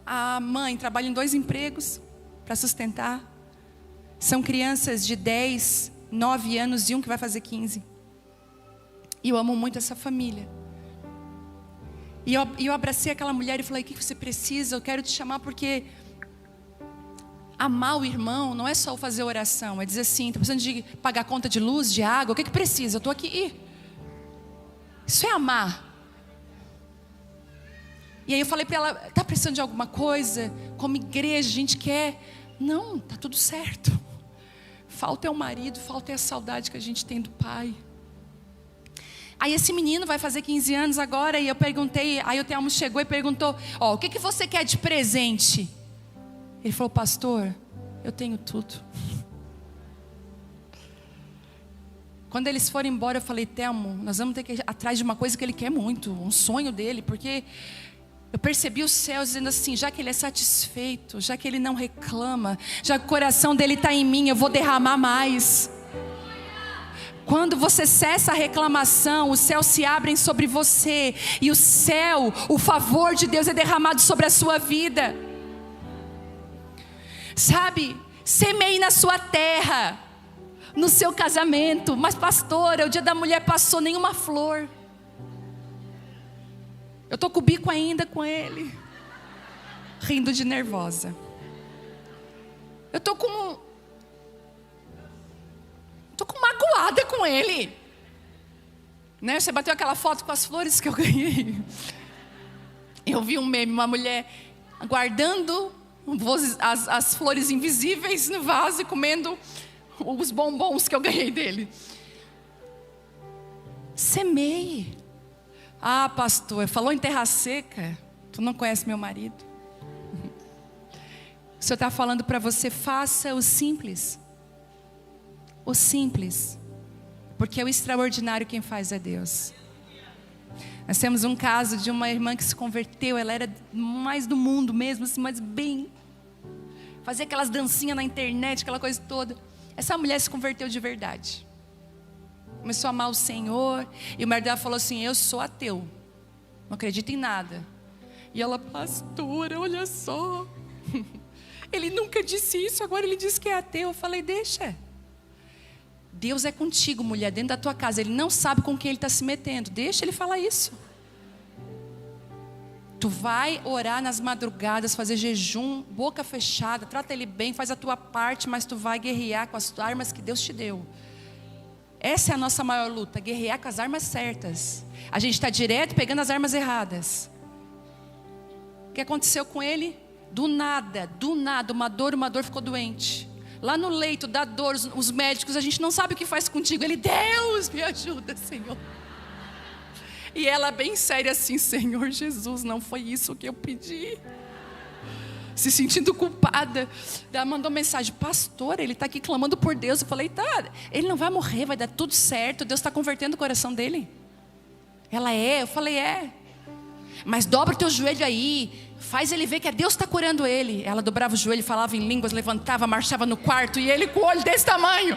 A mãe trabalha em 2 empregos para sustentar. São crianças de 10, 9 anos e um que vai fazer 15. E eu amo muito essa família. E eu abracei aquela mulher e falei: o que você precisa? Eu quero te chamar porque amar o irmão não é só fazer oração. É dizer assim: estou precisando de pagar conta de luz, de água, o que precisa? Eu estou aqui. Isso é amar. E aí eu falei para ela: está precisando de alguma coisa? Como igreja a gente quer. Não, está tudo certo. Falta é o marido, falta é a saudade que a gente tem do pai. Aí esse menino vai fazer 15 anos agora. E eu perguntei, aí o Telmo chegou e perguntou: o que você quer de presente? Ele falou: pastor, eu tenho tudo. Quando eles foram embora, eu falei: Telmo, nós vamos ter que ir atrás de uma coisa que ele quer muito, um sonho dele, porque eu percebi os céus dizendo assim: já que ele é satisfeito, já que ele não reclama, já que o coração dele está em mim, eu vou derramar mais. Quando você cessa a reclamação, os céus se abrem sobre você, e o céu, o favor de Deus é derramado sobre a sua vida. Sabe, semeie na sua terra. no seu casamento. Mas pastora, o dia da mulher passou, nenhuma flor. Eu estou com o bico ainda com ele, rindo de nervosa. Eu estou magoada com ele, né? Você bateu aquela foto com as flores que eu ganhei. Eu vi um meme, uma mulher guardando as flores invisíveis no vaso e comendo os bombons que eu ganhei dele. Semeie. Ah, pastor, falou em terra seca. Tu não conhece meu marido. O Senhor está falando para você, faça o simples. O simples. Porque o extraordinário quem faz é Deus. Nós temos um caso de uma irmã que se converteu. Ela era mais do mundo mesmo, assim, mas bem. Fazia aquelas dancinhas na internet, aquela coisa toda. Essa mulher se converteu de verdade. Começou a amar o Senhor. E o marido dela falou assim, eu sou ateu, não acredito em nada. E ela, pastora, olha só. Ele nunca disse isso, agora ele diz que é ateu. Eu falei, deixa. Deus é contigo, mulher, dentro da tua casa. Ele não sabe com quem ele está se metendo. Deixa ele falar isso. Tu vai orar nas madrugadas, fazer jejum, boca fechada, trata ele bem, faz a tua parte, mas tu vai guerrear com as armas que Deus te deu. Essa é a nossa maior luta, guerrear com as armas certas. A gente está direto pegando as armas erradas. O que aconteceu com ele? Do nada, uma dor, ficou doente. Lá no leito da dor, os médicos, a gente não sabe o que faz contigo. Ele, Deus, me ajuda, Senhor. E ela bem séria assim, Senhor Jesus, não foi isso que eu pedi. Se sentindo culpada. Ela mandou mensagem, pastor, ele está aqui clamando por Deus. Eu falei, tá, ele não vai morrer, vai dar tudo certo. Deus está convertendo o coração dele. Ela eu falei, mas dobra o teu joelho aí. Faz ele ver que é Deus que está curando ele. Ela dobrava o joelho, falava em línguas, levantava, marchava no quarto. E ele com o olho desse tamanho.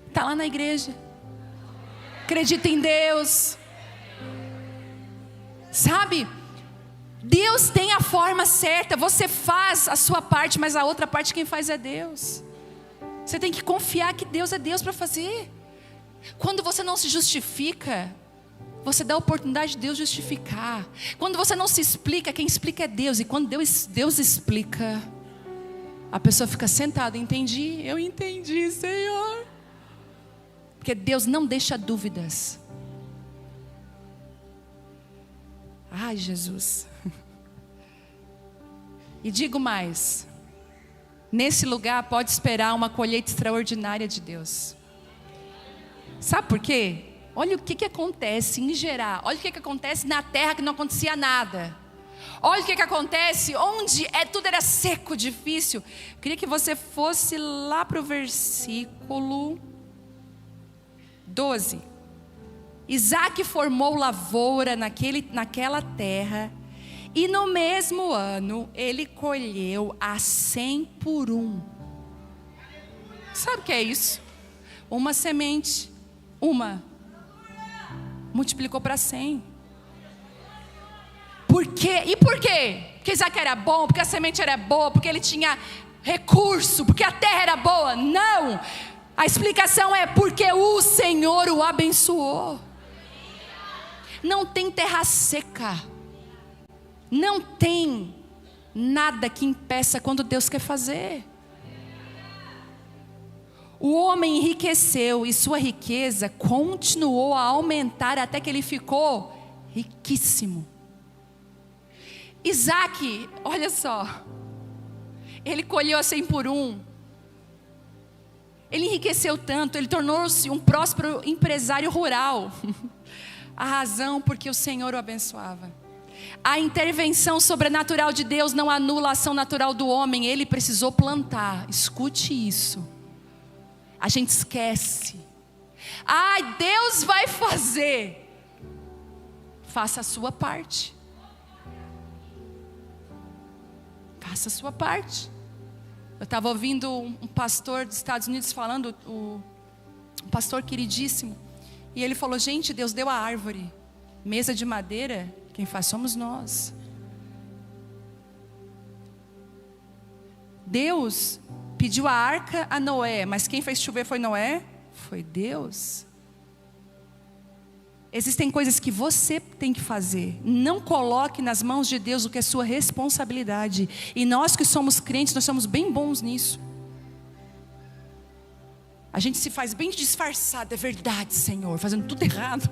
Está lá na igreja. Acredita em Deus. Sabe? Deus tem a forma certa. Você faz a sua parte, mas a outra parte quem faz é Deus. Você tem que confiar que Deus é Deus para fazer. Quando você não se justifica, você dá a oportunidade de Deus justificar. Quando você não se explica, quem explica é Deus. E quando Deus explica, a pessoa fica sentada, eu entendi, Senhor. Porque Deus não deixa dúvidas. Ai, Jesus. E digo mais, nesse lugar pode esperar uma colheita extraordinária de Deus. Sabe por quê? Olha o que acontece em geral. Olha o que acontece na terra que não acontecia nada. Olha o que acontece onde tudo era seco, difícil. Eu queria que você fosse lá para o versículo 12. Isaac formou lavoura naquela terra, e no mesmo ano ele colheu a 100 por 1. Sabe o que é isso? Uma semente, multiplicou para 100. Por quê? E por quê? Porque Isaac era bom, porque a semente era boa, porque ele tinha recurso, porque a terra era boa? Não! A explicação é porque o Senhor o abençoou. Não tem terra seca. Não tem nada que impeça quando Deus quer fazer. O homem enriqueceu e sua riqueza continuou a aumentar até que ele ficou riquíssimo. Isaac, olha só, ele colheu a 100 por 1. Ele enriqueceu tanto, ele tornou-se um próspero empresário rural. A razão porque o Senhor o abençoava. A intervenção sobrenatural de Deus não anula a ação natural do homem. Ele precisou plantar. Escute isso. A gente esquece. Ai, Deus vai fazer. Faça a sua parte. Faça a sua parte. Eu estava ouvindo um pastor dos Estados Unidos falando, um pastor queridíssimo. E ele falou, gente, Deus deu a árvore. Mesa de madeira, quem faz somos nós. Deus pediu a arca a Noé, mas quem fez chover foi Noé? Foi Deus. Existem coisas que você tem que fazer. Não coloque nas mãos de Deus o que é sua responsabilidade. E nós que somos crentes, nós somos bem bons nisso. A gente se faz bem disfarçado, é verdade, Senhor, fazendo tudo errado.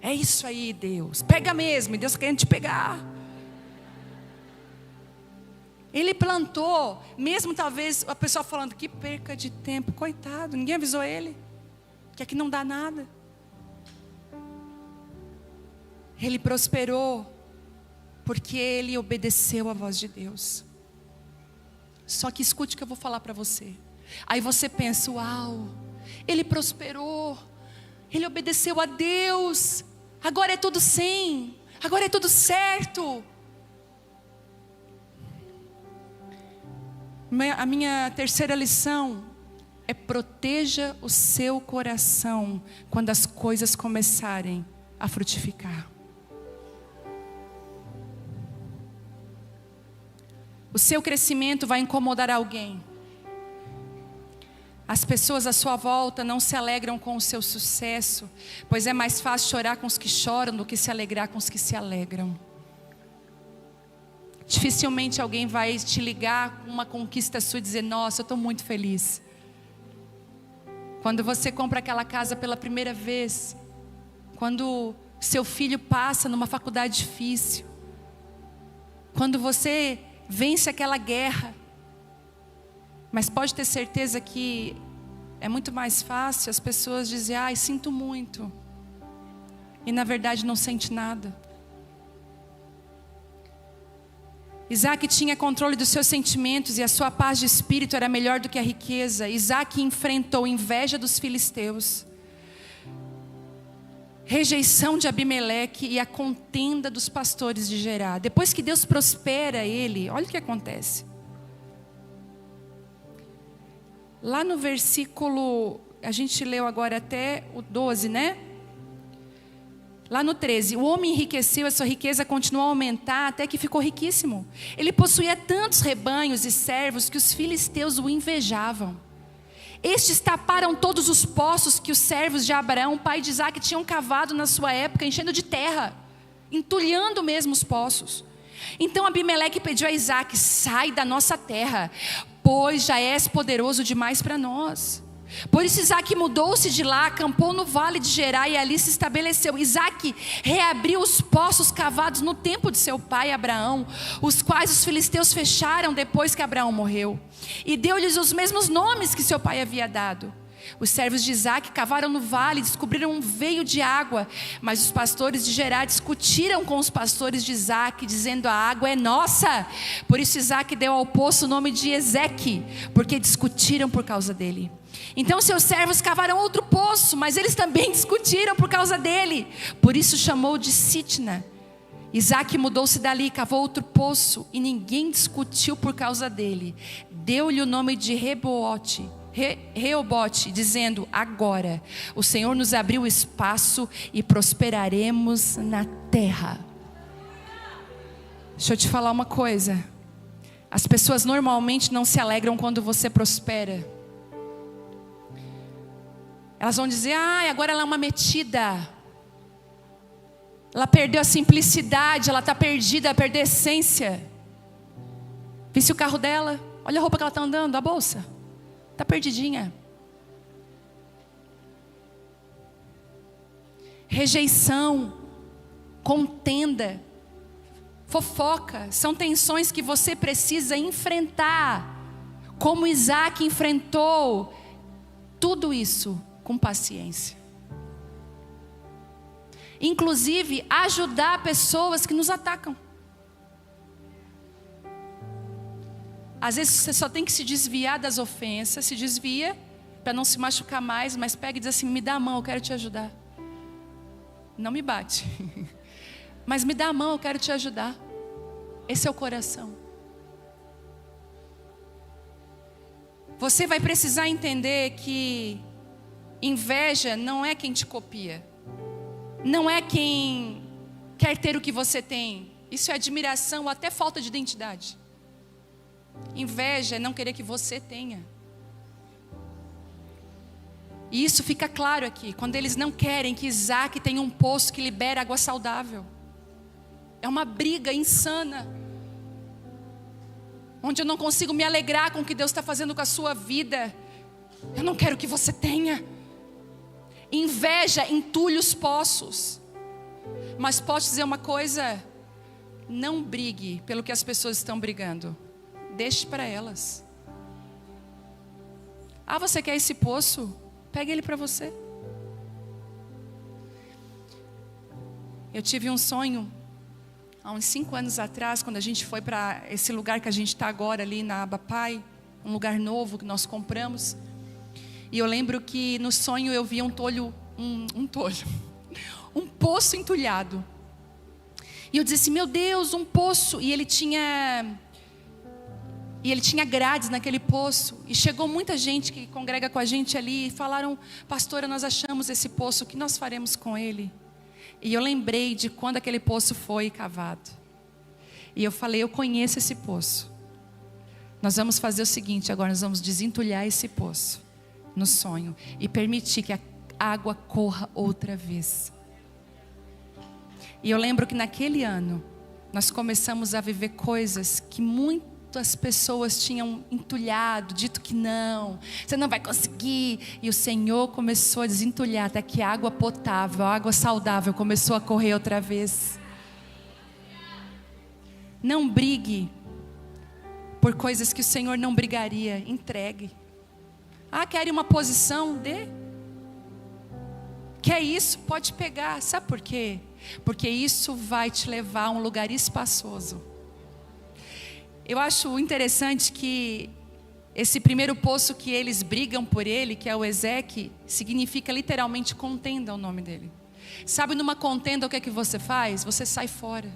É isso aí, Deus. Pega mesmo, e Deus querendo te pegar. Ele plantou, mesmo talvez a pessoa falando, que perca de tempo, coitado, ninguém avisou ele, que aqui não dá nada. Ele prosperou, porque ele obedeceu à voz de Deus. Só que escute o que eu vou falar para você. Aí você pensa, uau, ele prosperou, ele obedeceu a Deus, agora é tudo sim, agora é tudo certo. A minha terceira lição é: proteja o seu coração quando as coisas começarem a frutificar. O seu crescimento vai incomodar alguém. As pessoas à sua volta não se alegram com o seu sucesso, pois é mais fácil chorar com os que choram do que se alegrar com os que se alegram. Dificilmente alguém vai te ligar com uma conquista sua e dizer, nossa, eu estou muito feliz. Quando você compra aquela casa pela primeira vez, quando seu filho passa numa faculdade difícil, quando você vence aquela guerra, mas pode ter certeza que é muito mais fácil as pessoas dizerem, ai, sinto muito, e na verdade não sente nada. Isaac tinha controle dos seus sentimentos e a sua paz de espírito era melhor do que a riqueza. Isaac enfrentou inveja dos filisteus, rejeição de Abimeleque e a contenda dos pastores de Gerá. Depois que Deus prospera ele, olha o que acontece. Lá no versículo, a gente leu agora até o 12, né? Lá no 13, o homem enriqueceu, a sua riqueza continuou a aumentar até que ficou riquíssimo. Ele possuía tantos rebanhos e servos que os filisteus o invejavam. Estes taparam todos os poços que os servos de Abraão, pai de Isaac, tinham cavado na sua época, enchendo de terra, entulhando mesmo os poços. Então Abimeleque pediu a Isaac, sai da nossa terra, pois já és poderoso demais para nós. Por isso Isaac mudou-se de lá, acampou no vale de Gerá e ali se estabeleceu. Isaac reabriu os poços cavados no tempo de seu pai Abraão, os quais os filisteus fecharam depois que Abraão morreu, e deu-lhes os mesmos nomes que seu pai havia dado. Os servos de Isaac cavaram no vale e descobriram um veio de água, mas os pastores de Gerá discutiram com os pastores de Isaac, dizendo, a água é nossa. Por isso Isaac deu ao poço o nome de Ezeque, porque discutiram por causa dele. Então seus servos cavaram outro poço, mas eles também discutiram por causa dele. Por isso chamou de Sitna. Isaac mudou-se dali, cavou outro poço, e ninguém discutiu por causa dele. Deu-lhe o nome de Reobote, dizendo, agora o Senhor nos abriu espaço e prosperaremos na terra. Deixa eu te falar uma coisa. As pessoas normalmente não se alegram quando você prospera. Elas vão dizer, agora ela é uma metida. Ela perdeu a simplicidade, ela está perdida, ela perdeu a essência. Visse o carro dela, olha a roupa que ela está andando, a bolsa. Está perdidinha. Rejeição, contenda, fofoca, são tensões que você precisa enfrentar. Como Isaac enfrentou tudo isso com paciência. Inclusive, ajudar pessoas que nos atacam. Às vezes você só tem que se desviar das ofensas, se desvia para não se machucar mais, mas pega e diz assim, me dá a mão, eu quero te ajudar. Não me bate, mas me dá a mão, eu quero te ajudar. Esse é o coração. Você vai precisar entender que inveja não é quem te copia, não é quem quer ter o que você tem. Isso é admiração ou até falta de identidade. Inveja é não querer que você tenha. E isso fica claro aqui, quando eles não querem que Isaac tenha um poço que libera água saudável. É uma briga insana, onde eu não consigo me alegrar com o que Deus está fazendo com a sua vida. Eu não quero que você tenha. Inveja entulha os poços. Mas posso dizer uma coisa: não brigue pelo que as pessoas estão brigando. Deixe para elas. Ah, você quer esse poço? Pega ele para você. Eu tive um sonho há uns 5 anos atrás, quando a gente foi para esse lugar que a gente está agora ali na Abapai, um lugar novo que nós compramos. E eu lembro que no sonho eu vi um poço entulhado. E eu disse assim: meu Deus, um poço. E ele tinha grades naquele poço. E chegou muita gente que congrega com a gente ali e falaram: pastora, nós achamos esse poço, o que nós faremos com ele? E eu lembrei de quando aquele poço foi cavado. E eu falei: eu conheço esse poço. Nós vamos fazer o seguinte, agora nós vamos desentulhar esse poço no sonho e permitir que a água corra outra vez. E eu lembro que naquele ano nós começamos a viver coisas que muitas pessoas tinham entulhado, dito que não, você não vai conseguir. E o Senhor começou a desentulhar até que a água potável, a água saudável começou a correr outra vez. Não brigue por coisas que o Senhor não brigaria. Entregue. Ah, quer uma posição? Dê. Quer isso? Pode pegar. Sabe por quê? Porque isso vai te levar a um lugar espaçoso. Eu acho interessante que esse primeiro poço que eles brigam por ele, que é o Ezeque, significa literalmente contenda, o nome dele. Sabe, numa contenda o que é que você faz? Você sai fora.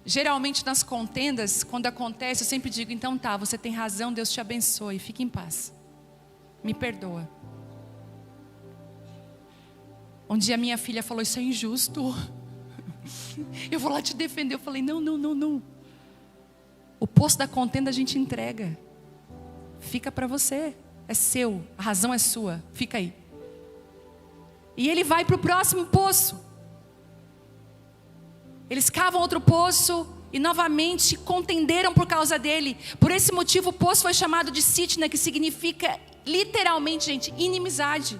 Geralmente nas contendas, quando acontece, eu sempre digo: então tá, você tem razão, Deus te abençoe, fique em paz, me perdoa. Um dia minha filha falou: isso é injusto, eu vou lá te defender. Eu falei: não. O poço da contenda a gente entrega, fica para você, é seu, a razão é sua, fica aí. E ele vai para o próximo poço. Eles cavam outro poço e novamente contenderam por causa dele. Por esse motivo o poço foi chamado de Sitna, que significa literalmente, gente, inimizade.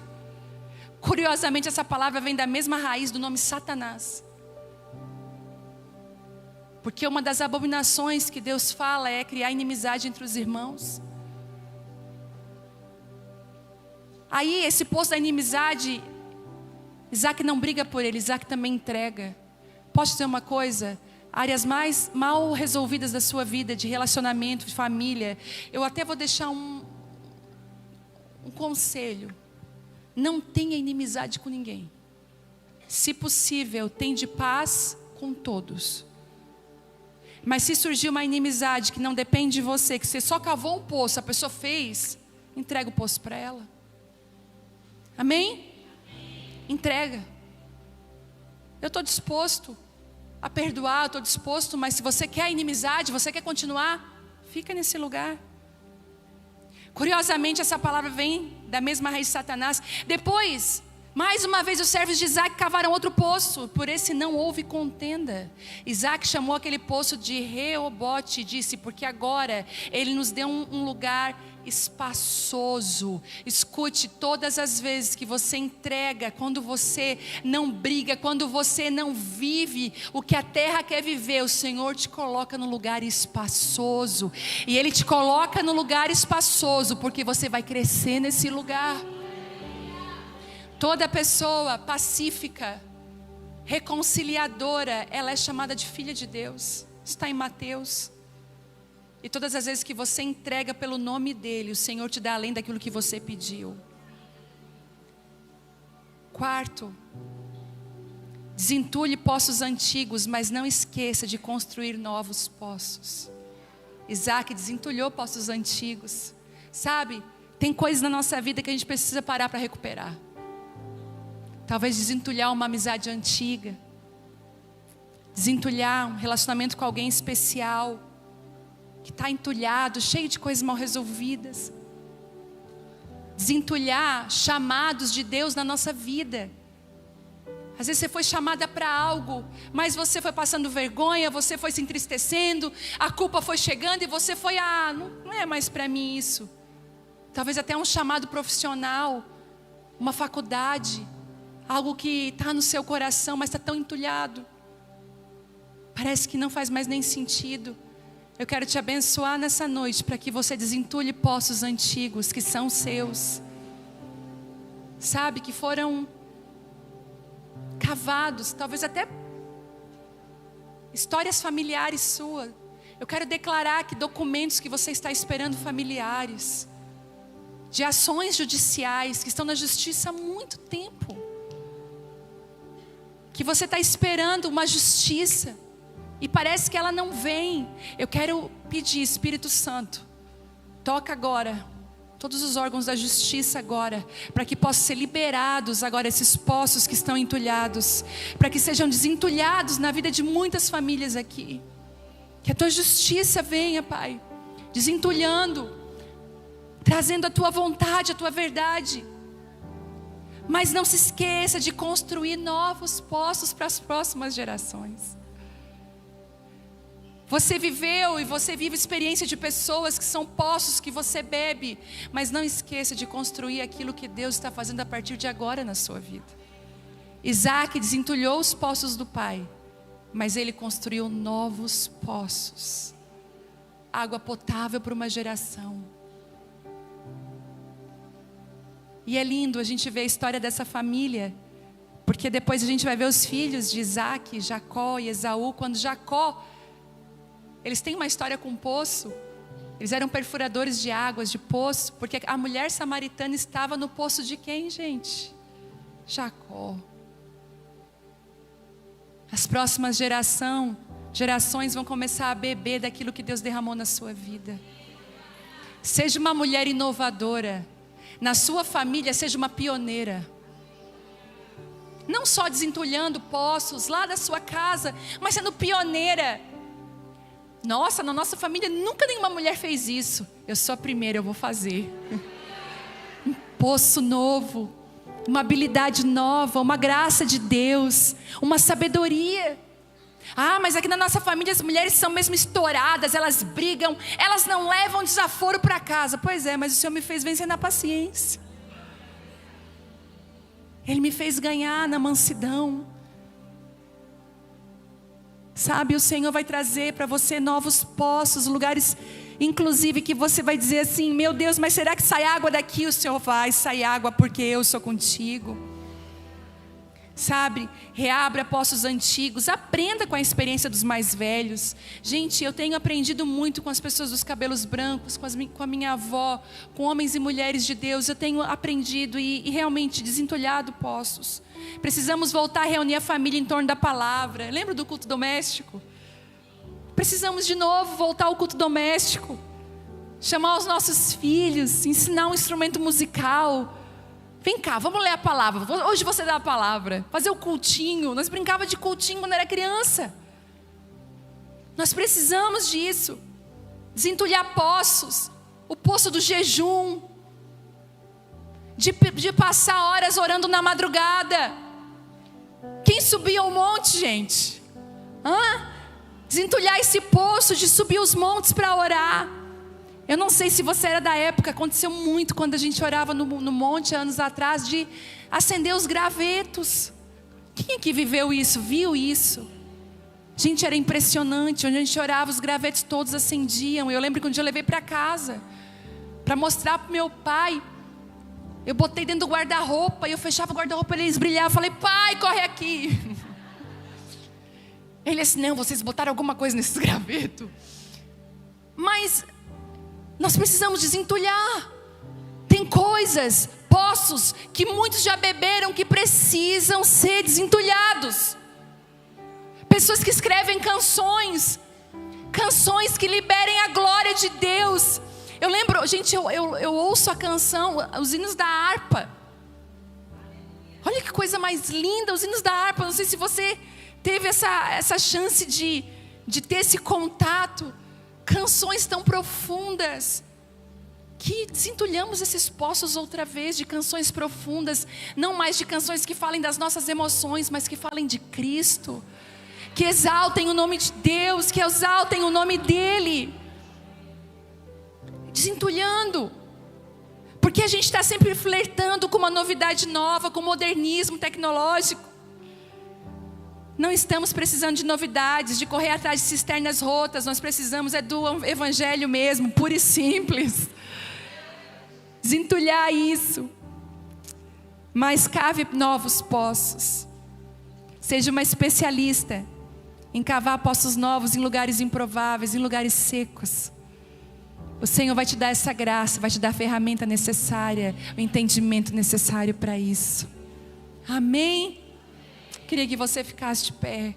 Curiosamente, essa palavra vem da mesma raiz do nome Satanás. Porque uma das abominações que Deus fala é criar inimizade entre os irmãos. Aí esse poço da inimizade, Isaac não briga por ele, Isaac também entrega. Posso dizer uma coisa? Áreas mais mal resolvidas da sua vida, de relacionamento, de família, eu até vou deixar um conselho: não tenha inimizade com ninguém. Se possível, tende paz com todos. Mas se surgir uma inimizade que não depende de você, que você só cavou um poço, a pessoa fez, entrega o poço para ela. Amém? Entrega. Eu estou disposto a perdoar, eu estou disposto, mas se você quer a inimizade, você quer continuar, fica nesse lugar. Curiosamente, essa palavra vem da mesma raiz de Satanás. Depois, mais uma vez, os servos de Isaac cavaram outro poço, por esse não houve contenda. Isaac chamou aquele poço de Reobote e disse: porque agora ele nos deu um lugar espaçoso. Escute, todas as vezes que você entrega, quando você não briga, quando você não vive o que a terra quer viver, o Senhor te coloca no lugar espaçoso. E Ele te coloca no lugar espaçoso porque você vai crescer nesse lugar. Toda pessoa pacífica, reconciliadora, ela é chamada de filha de Deus. Está em Mateus. E todas as vezes que você entrega pelo nome dEle, o Senhor te dá além daquilo que você pediu. Quarto, desentulhe poços antigos, mas não esqueça de construir novos poços. Isaac desentulhou poços antigos. Sabe, tem coisas na nossa vida que a gente precisa parar para recuperar. Talvez desentulhar uma amizade antiga. Desentulhar um relacionamento com alguém especial, que está entulhado, cheio de coisas mal resolvidas. Desentulhar chamados de Deus na nossa vida. Às vezes você foi chamada para algo, mas você foi passando vergonha, você foi se entristecendo, a culpa foi chegando e você foi, não é mais para mim isso. Talvez até um chamado profissional, uma faculdade, algo que está no seu coração, mas está tão entulhado. Parece que não faz mais nem sentido. Eu quero te abençoar nessa noite para que você desentulhe poços antigos que são seus. Sabe, que foram cavados, talvez até histórias familiares suas. Eu quero declarar que documentos que você está esperando familiares, de ações judiciais que estão na justiça há muito tempo, que você está esperando uma justiça e parece que ela não vem. Eu quero pedir, Espírito Santo, toca agora todos os órgãos da justiça agora, para que possam ser liberados agora esses poços que estão entulhados, para que sejam desentulhados na vida de muitas famílias aqui. Que a tua justiça venha, Pai, desentulhando, trazendo a tua vontade, a tua verdade. Mas não se esqueça de construir novos poços para as próximas gerações. Você viveu e você vive experiência de pessoas que são poços que você bebe, mas não esqueça de construir aquilo que Deus está fazendo a partir de agora na sua vida. Isaac desentulhou os poços do pai, mas ele construiu novos poços, água potável para uma geração. E é lindo a gente ver a história dessa família, porque depois a gente vai ver os filhos de Isaac, Jacó e Esaú. Quando Jacó, eles têm uma história com poço. Eles eram perfuradores de águas, de poço, porque a mulher samaritana estava no poço de quem, gente? Jacó. As próximas gerações vão começar a beber daquilo que Deus derramou na sua vida. Seja uma mulher inovadora. Na sua família, seja uma pioneira. Não só desentulhando poços lá da sua casa, mas sendo pioneira. Nossa, na nossa família nunca nenhuma mulher fez isso. Eu sou a primeira, eu vou fazer. Um poço novo, uma habilidade nova, uma graça de Deus, uma sabedoria. Mas aqui na nossa família as mulheres são mesmo estouradas, elas brigam, elas não levam desaforo para casa. Pois é, mas o Senhor me fez vencer na paciência. Ele me fez ganhar na mansidão. Sabe, o Senhor vai trazer para você novos poços, lugares, inclusive, que você vai dizer assim: meu Deus, mas será que sai água daqui? O Senhor vai sair água porque eu sou contigo. Sabe, reabra poços antigos, aprenda com a experiência dos mais velhos. Gente, eu tenho aprendido muito com as pessoas dos cabelos brancos, com a minha avó, com homens e mulheres de Deus. Eu tenho aprendido e realmente desentulhado poços. Precisamos voltar a reunir a família em torno da palavra. Lembra do culto doméstico? Precisamos de novo voltar ao culto doméstico, chamar os nossos filhos, ensinar um instrumento musical. Vem cá, vamos ler a palavra. Hoje você dá a palavra. Fazer o cultinho. Nós brincávamos de cultinho quando era criança. Nós precisamos disso. Desentulhar poços. O poço do jejum. De passar horas orando na madrugada. Quem subia ao monte, gente? Desentulhar esse poço de subir os montes para orar. Eu não sei se você era da época, aconteceu muito quando a gente orava no monte anos atrás, de acender os gravetos. Quem aqui viveu isso, viu isso? Gente, era impressionante, onde a gente orava, os gravetos todos acendiam. Eu lembro que um dia eu levei para casa, para mostrar para o meu pai. Eu botei dentro do guarda-roupa, e eu fechava o guarda-roupa, eles brilhavam. Eu falei: pai, corre aqui. Ele assim: não, vocês botaram alguma coisa nesses gravetos. Mas nós precisamos desentulhar. Tem coisas, poços, que muitos já beberam, que precisam ser desentulhados. Pessoas que escrevem canções que liberem a glória de Deus. Eu lembro, gente, eu ouço a canção, os hinos da harpa. Olha que coisa mais linda, os hinos da harpa. Não sei se você teve essa chance de ter esse contato, canções tão profundas, que desentulhamos esses poços outra vez de canções profundas, não mais de canções que falem das nossas emoções, mas que falem de Cristo, que exaltem o nome de Deus, que exaltem o nome dEle, desentulhando, porque a gente está sempre flertando com uma novidade nova, com modernismo tecnológico. Não estamos precisando de novidades, de correr atrás de cisternas rotas. Nós precisamos do evangelho mesmo, puro e simples. Desentulhar isso. Mas cave novos poços. Seja uma especialista em cavar poços novos em lugares improváveis, em lugares secos. O Senhor vai te dar essa graça, vai te dar a ferramenta necessária, o entendimento necessário para isso. Amém? Queria que você ficasse de pé.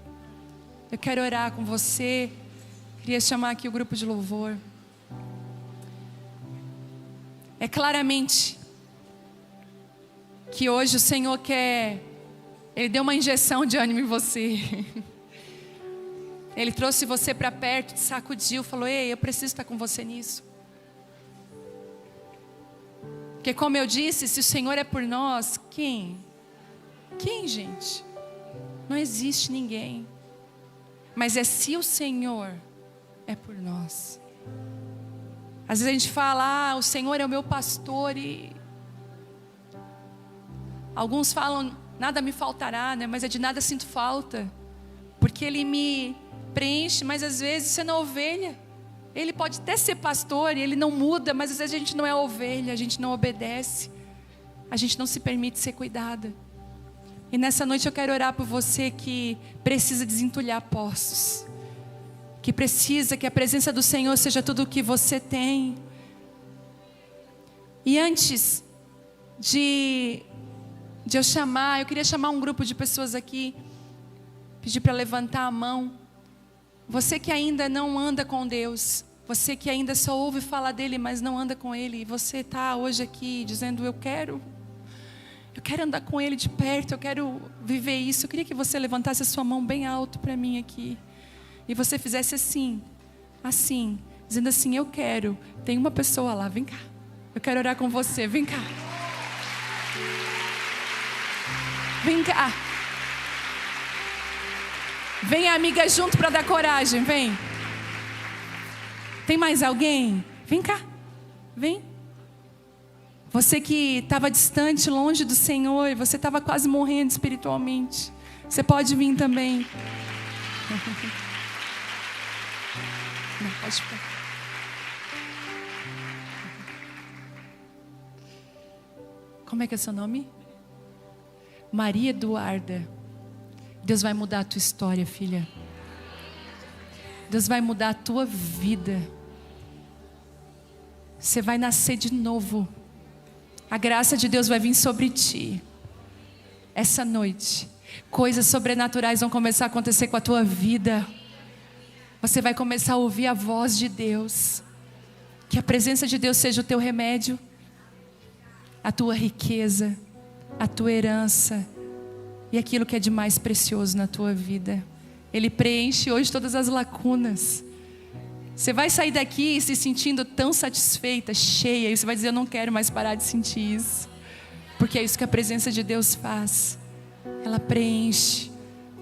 Eu quero orar com você. Queria chamar aqui o grupo de louvor. É claramente que hoje o Senhor Ele deu uma injeção de ânimo em você. Ele trouxe você para perto, te sacudiu, falou: ei, eu preciso estar com você nisso. Porque como eu disse, se o Senhor é por nós, quem? Quem, gente? Não existe ninguém. Mas é se o Senhor é por nós. Às vezes a gente fala: o Senhor é o meu pastor, e alguns falam: nada me faltará, né? Mas é de nada sinto falta, porque Ele me preenche. Mas às vezes você não é ovelha. Ele pode até ser pastor e Ele não muda, mas às vezes a gente não é ovelha, a gente não obedece, a gente não se permite ser cuidada. E nessa noite eu quero orar por você que precisa desentulhar poços, que precisa que a presença do Senhor seja tudo o que você tem. E antes de eu chamar, eu queria chamar um grupo de pessoas aqui, pedir para levantar a mão. Você que ainda não anda com Deus, você que ainda só ouve falar dEle, mas não anda com Ele, e você está hoje aqui dizendo: eu quero andar com Ele de perto, eu quero viver isso. Eu queria que você levantasse a sua mão bem alto para mim aqui, e você fizesse assim, dizendo assim: eu quero. Tem uma pessoa lá, vem cá, eu quero orar com você, vem cá. Vem cá. Vem, amiga, junto para dar coragem, vem. Tem mais alguém? Vem cá, vem. Você que estava distante, longe do Senhor, você estava quase morrendo espiritualmente, você pode vir também. Não, pode ficar. Como é que é seu nome? Maria Eduarda. Deus vai mudar a tua história, filha. Deus vai mudar a tua vida. Você vai nascer de novo. A graça de Deus vai vir sobre ti. Essa noite, coisas sobrenaturais vão começar a acontecer com a tua vida. Você vai começar a ouvir a voz de Deus. Que a presença de Deus seja o teu remédio, a tua riqueza, a tua herança e aquilo que é de mais precioso na tua vida. Ele preenche hoje todas as lacunas. Você vai sair daqui se sentindo tão satisfeita, cheia, e você vai dizer: eu não quero mais parar de sentir isso, porque é isso que a presença de Deus faz. Ela preenche.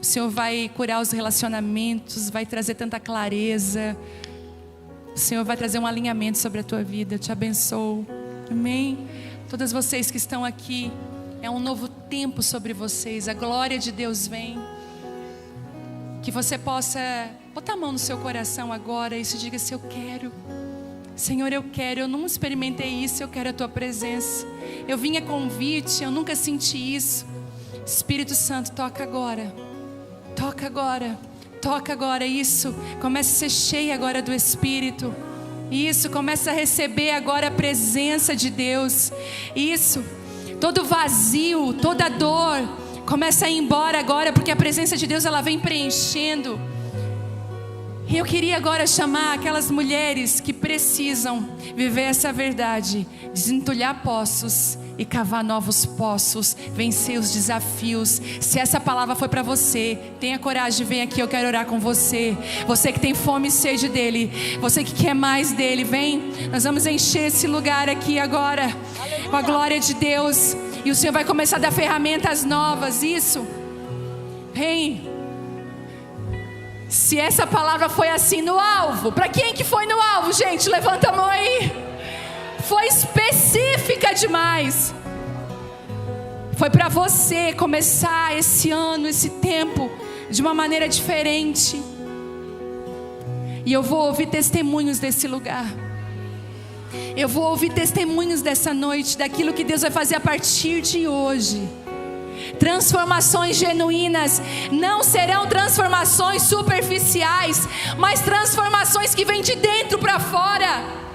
O Senhor vai curar os relacionamentos, vai trazer tanta clareza. O Senhor vai trazer um alinhamento sobre a tua vida. Eu te abençoo. Amém? Todas vocês que estão aqui, é um novo tempo sobre vocês. A glória de Deus vem. Que você possa botar a mão no seu coração agora e se diga assim: eu quero. Senhor, eu quero. Eu não experimentei isso, eu quero a tua presença. Eu vim a convite, eu nunca senti isso. Espírito Santo, toca agora. Toca agora. Toca agora. Isso. Comece a ser cheia agora do Espírito. Isso. Comece a receber agora a presença de Deus. Isso. Todo vazio, toda dor, começa a ir embora agora, porque a presença de Deus, ela vem preenchendo. E eu queria agora chamar aquelas mulheres que precisam viver essa verdade, desentulhar poços e cavar novos poços, vencer os desafios. Se essa palavra foi para você, tenha coragem, vem aqui, eu quero orar com você. Você que tem fome e sede dele, você que quer mais dele, vem. Nós vamos encher esse lugar aqui agora com a glória de Deus. E o Senhor vai começar a dar ferramentas novas, isso. Vem. Se essa palavra foi assim no alvo, para quem que foi no alvo, gente? Levanta a mão aí. Foi específica demais. Foi para você começar esse ano, esse tempo, de uma maneira diferente. E eu vou ouvir testemunhos desse lugar. Eu vou ouvir testemunhos dessa noite, daquilo que Deus vai fazer a partir de hoje. Transformações genuínas, não serão transformações superficiais, mas transformações que vêm de dentro para fora.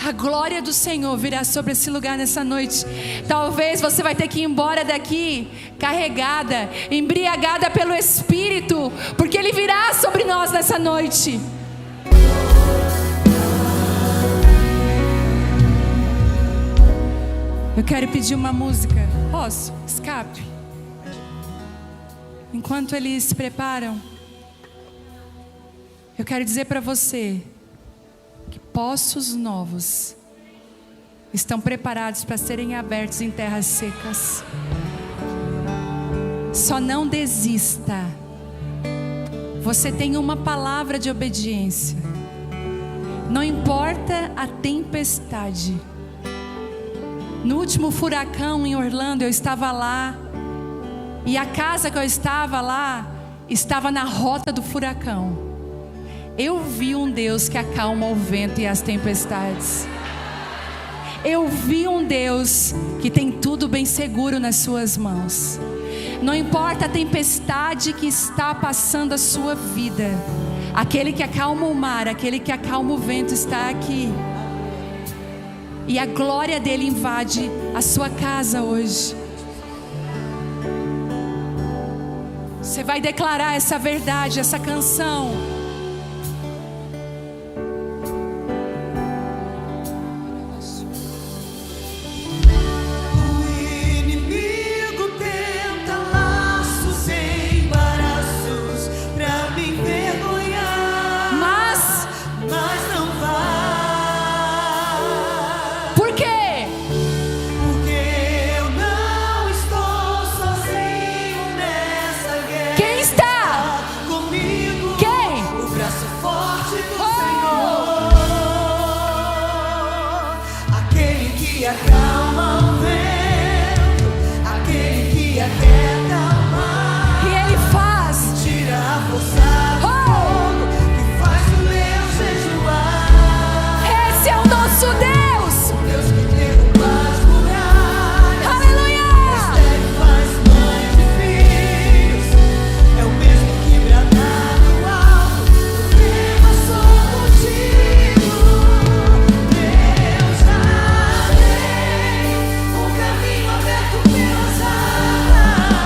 A glória do Senhor virá sobre esse lugar nessa noite. Talvez você vai ter que ir embora daqui carregada, embriagada pelo Espírito, porque Ele virá sobre nós nessa noite. Eu quero pedir uma música. Posso? Escape. Enquanto eles se preparam, eu quero dizer para você que poços novos estão preparados para serem abertos em terras secas. Só não desista. Você tem uma palavra de obediência. Não importa a tempestade. No último furacão em Orlando, eu estava lá. E a casa que eu estava lá estava na rota do furacão. Eu vi um Deus que acalma o vento e as tempestades. Eu vi um Deus que tem tudo bem seguro nas suas mãos. Não importa a tempestade que está passando a sua vida, aquele que acalma o mar, aquele que acalma o vento está aqui. E a glória dele invade a sua casa hoje. Você vai declarar essa verdade, essa canção. Caminho aberto pelas águas.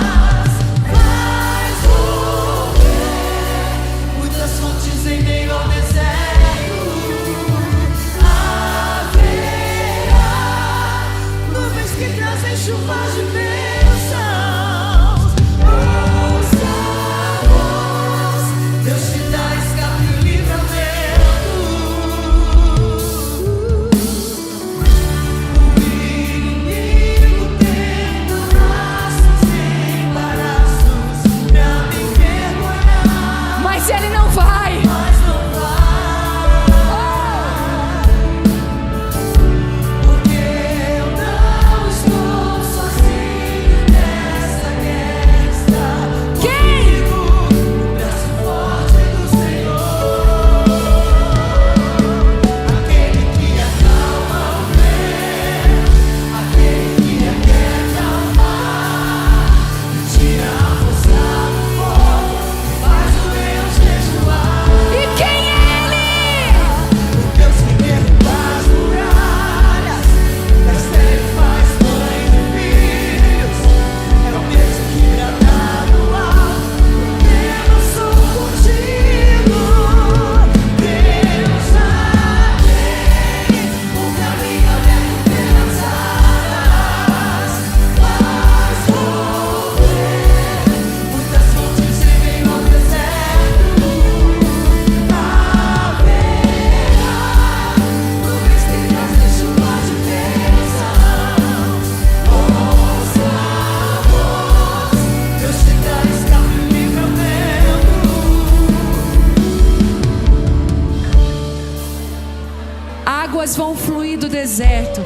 fluir do deserto.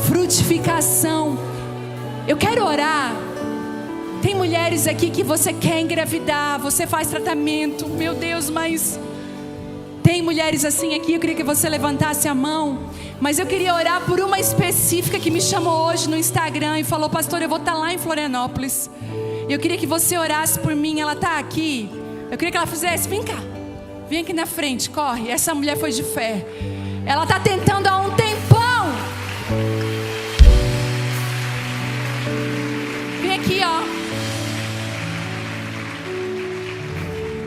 Frutificação. Eu quero orar. Tem mulheres aqui que você quer engravidar, você faz tratamento, meu Deus, mas tem mulheres assim aqui, eu queria que você levantasse a mão, mas eu queria orar por uma específica que me chamou hoje no Instagram e falou: pastor, eu vou estar lá em Florianópolis, eu queria que você orasse por mim. Ela está aqui, eu queria que ela fizesse, vem cá, vem aqui na frente, corre. Essa mulher foi de fé, ela está tentando há um tempão. Vem aqui, ó.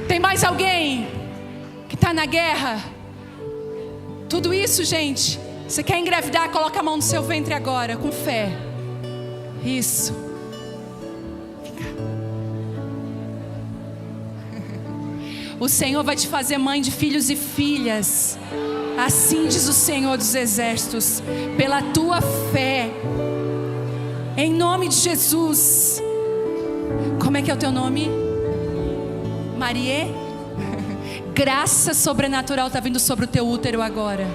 Tem mais alguém que está na guerra? Tudo isso, gente. Você quer engravidar? Coloca a mão no seu ventre agora, com fé. Isso. O Senhor vai te fazer mãe de filhos e filhas. Assim diz o Senhor dos Exércitos. Pela tua fé. Em nome de Jesus. Como é que é o teu nome? Marie? Graça sobrenatural está vindo sobre o teu útero agora.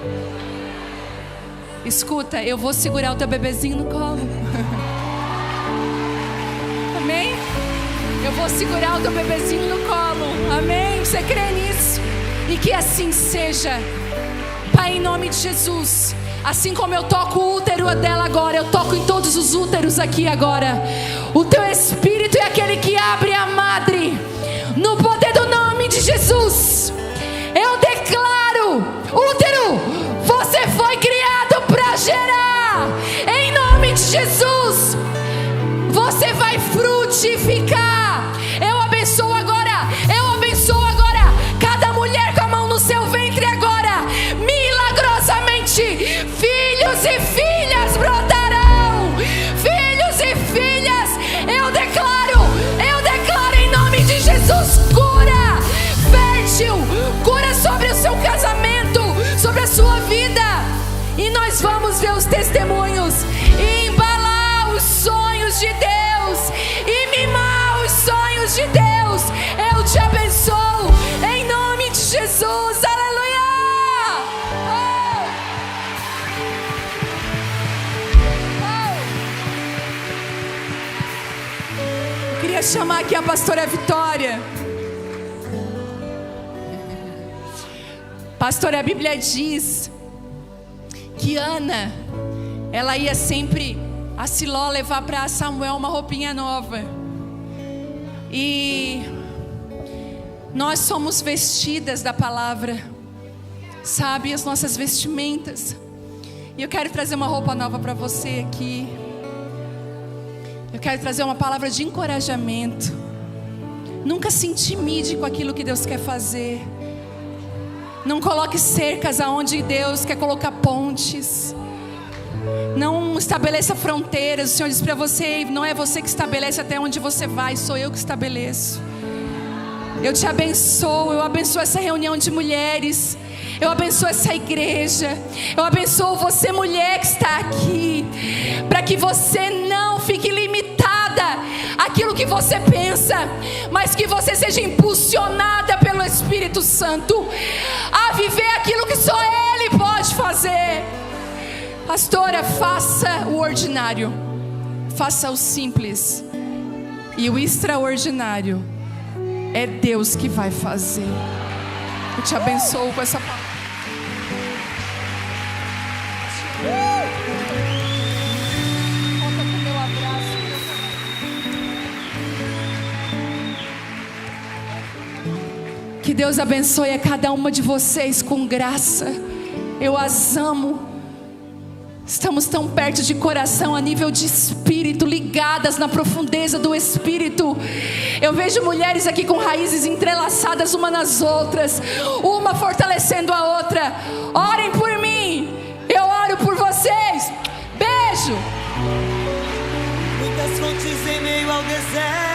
Escuta, eu vou segurar o teu bebezinho no colo. Amém? Eu vou segurar o teu bebezinho no colo. Amém? Você crê nisso? E que assim seja. Pai, em nome de Jesus, assim como eu toco o útero dela agora, eu toco em todos os úteros aqui agora. O teu Espírito é aquele que abre a madre. No poder do nome de Jesus, eu declaro: útero, você foi criado para gerar. Em nome de Jesus, você vai frutificar. Eu abençoo agora cada mulher com a mão no seu ventre agora. Milagrosamente, filhos e filhas brotarão. Filhos e filhas, eu declaro em nome de Jesus, cura fértil, cura sobre o seu casamento, sobre a sua vida. E nós vamos ver os testemunhos e embalar os sonhos de Deus e mimar os sonhos de Deus. Eu te abençoo em nome de Jesus. Aleluia. Eu queria chamar aqui a pastora Vitória. Pastora, a Bíblia diz que Ana, ela ia sempre a Siló levar para Samuel uma roupinha nova. E nós somos vestidas da palavra, sabe, as nossas vestimentas. E eu quero trazer uma roupa nova para você aqui. Eu quero trazer uma palavra de encorajamento. Nunca se intimide com aquilo que Deus quer fazer. Não coloque cercas aonde Deus quer colocar pontes. Não estabeleça fronteiras. O Senhor diz para você: não é você que estabelece até onde você vai, sou eu que estabeleço. Eu te abençoo, eu abençoo essa reunião de mulheres, eu abençoo essa igreja, eu abençoo você, mulher que está aqui, para que você não fique limitada àquilo que você pensa, mas que você seja impulsionada pelo Espírito Santo a viver aquilo que só Ele pode fazer. Pastora, faça o ordinário, faça o simples, e o extraordinário é Deus que vai fazer. Eu te abençoo com essa palavra. Conta com o meu abraço. Que Deus abençoe a cada uma de vocês com graça. Eu as amo. Estamos tão perto de coração, a nível de espírito, ligadas na profundeza do Espírito. Eu vejo mulheres aqui com raízes entrelaçadas umas nas outras, uma fortalecendo a outra. Orem por mim, eu oro por vocês. Beijo. Muitas fontes em meio ao deserto.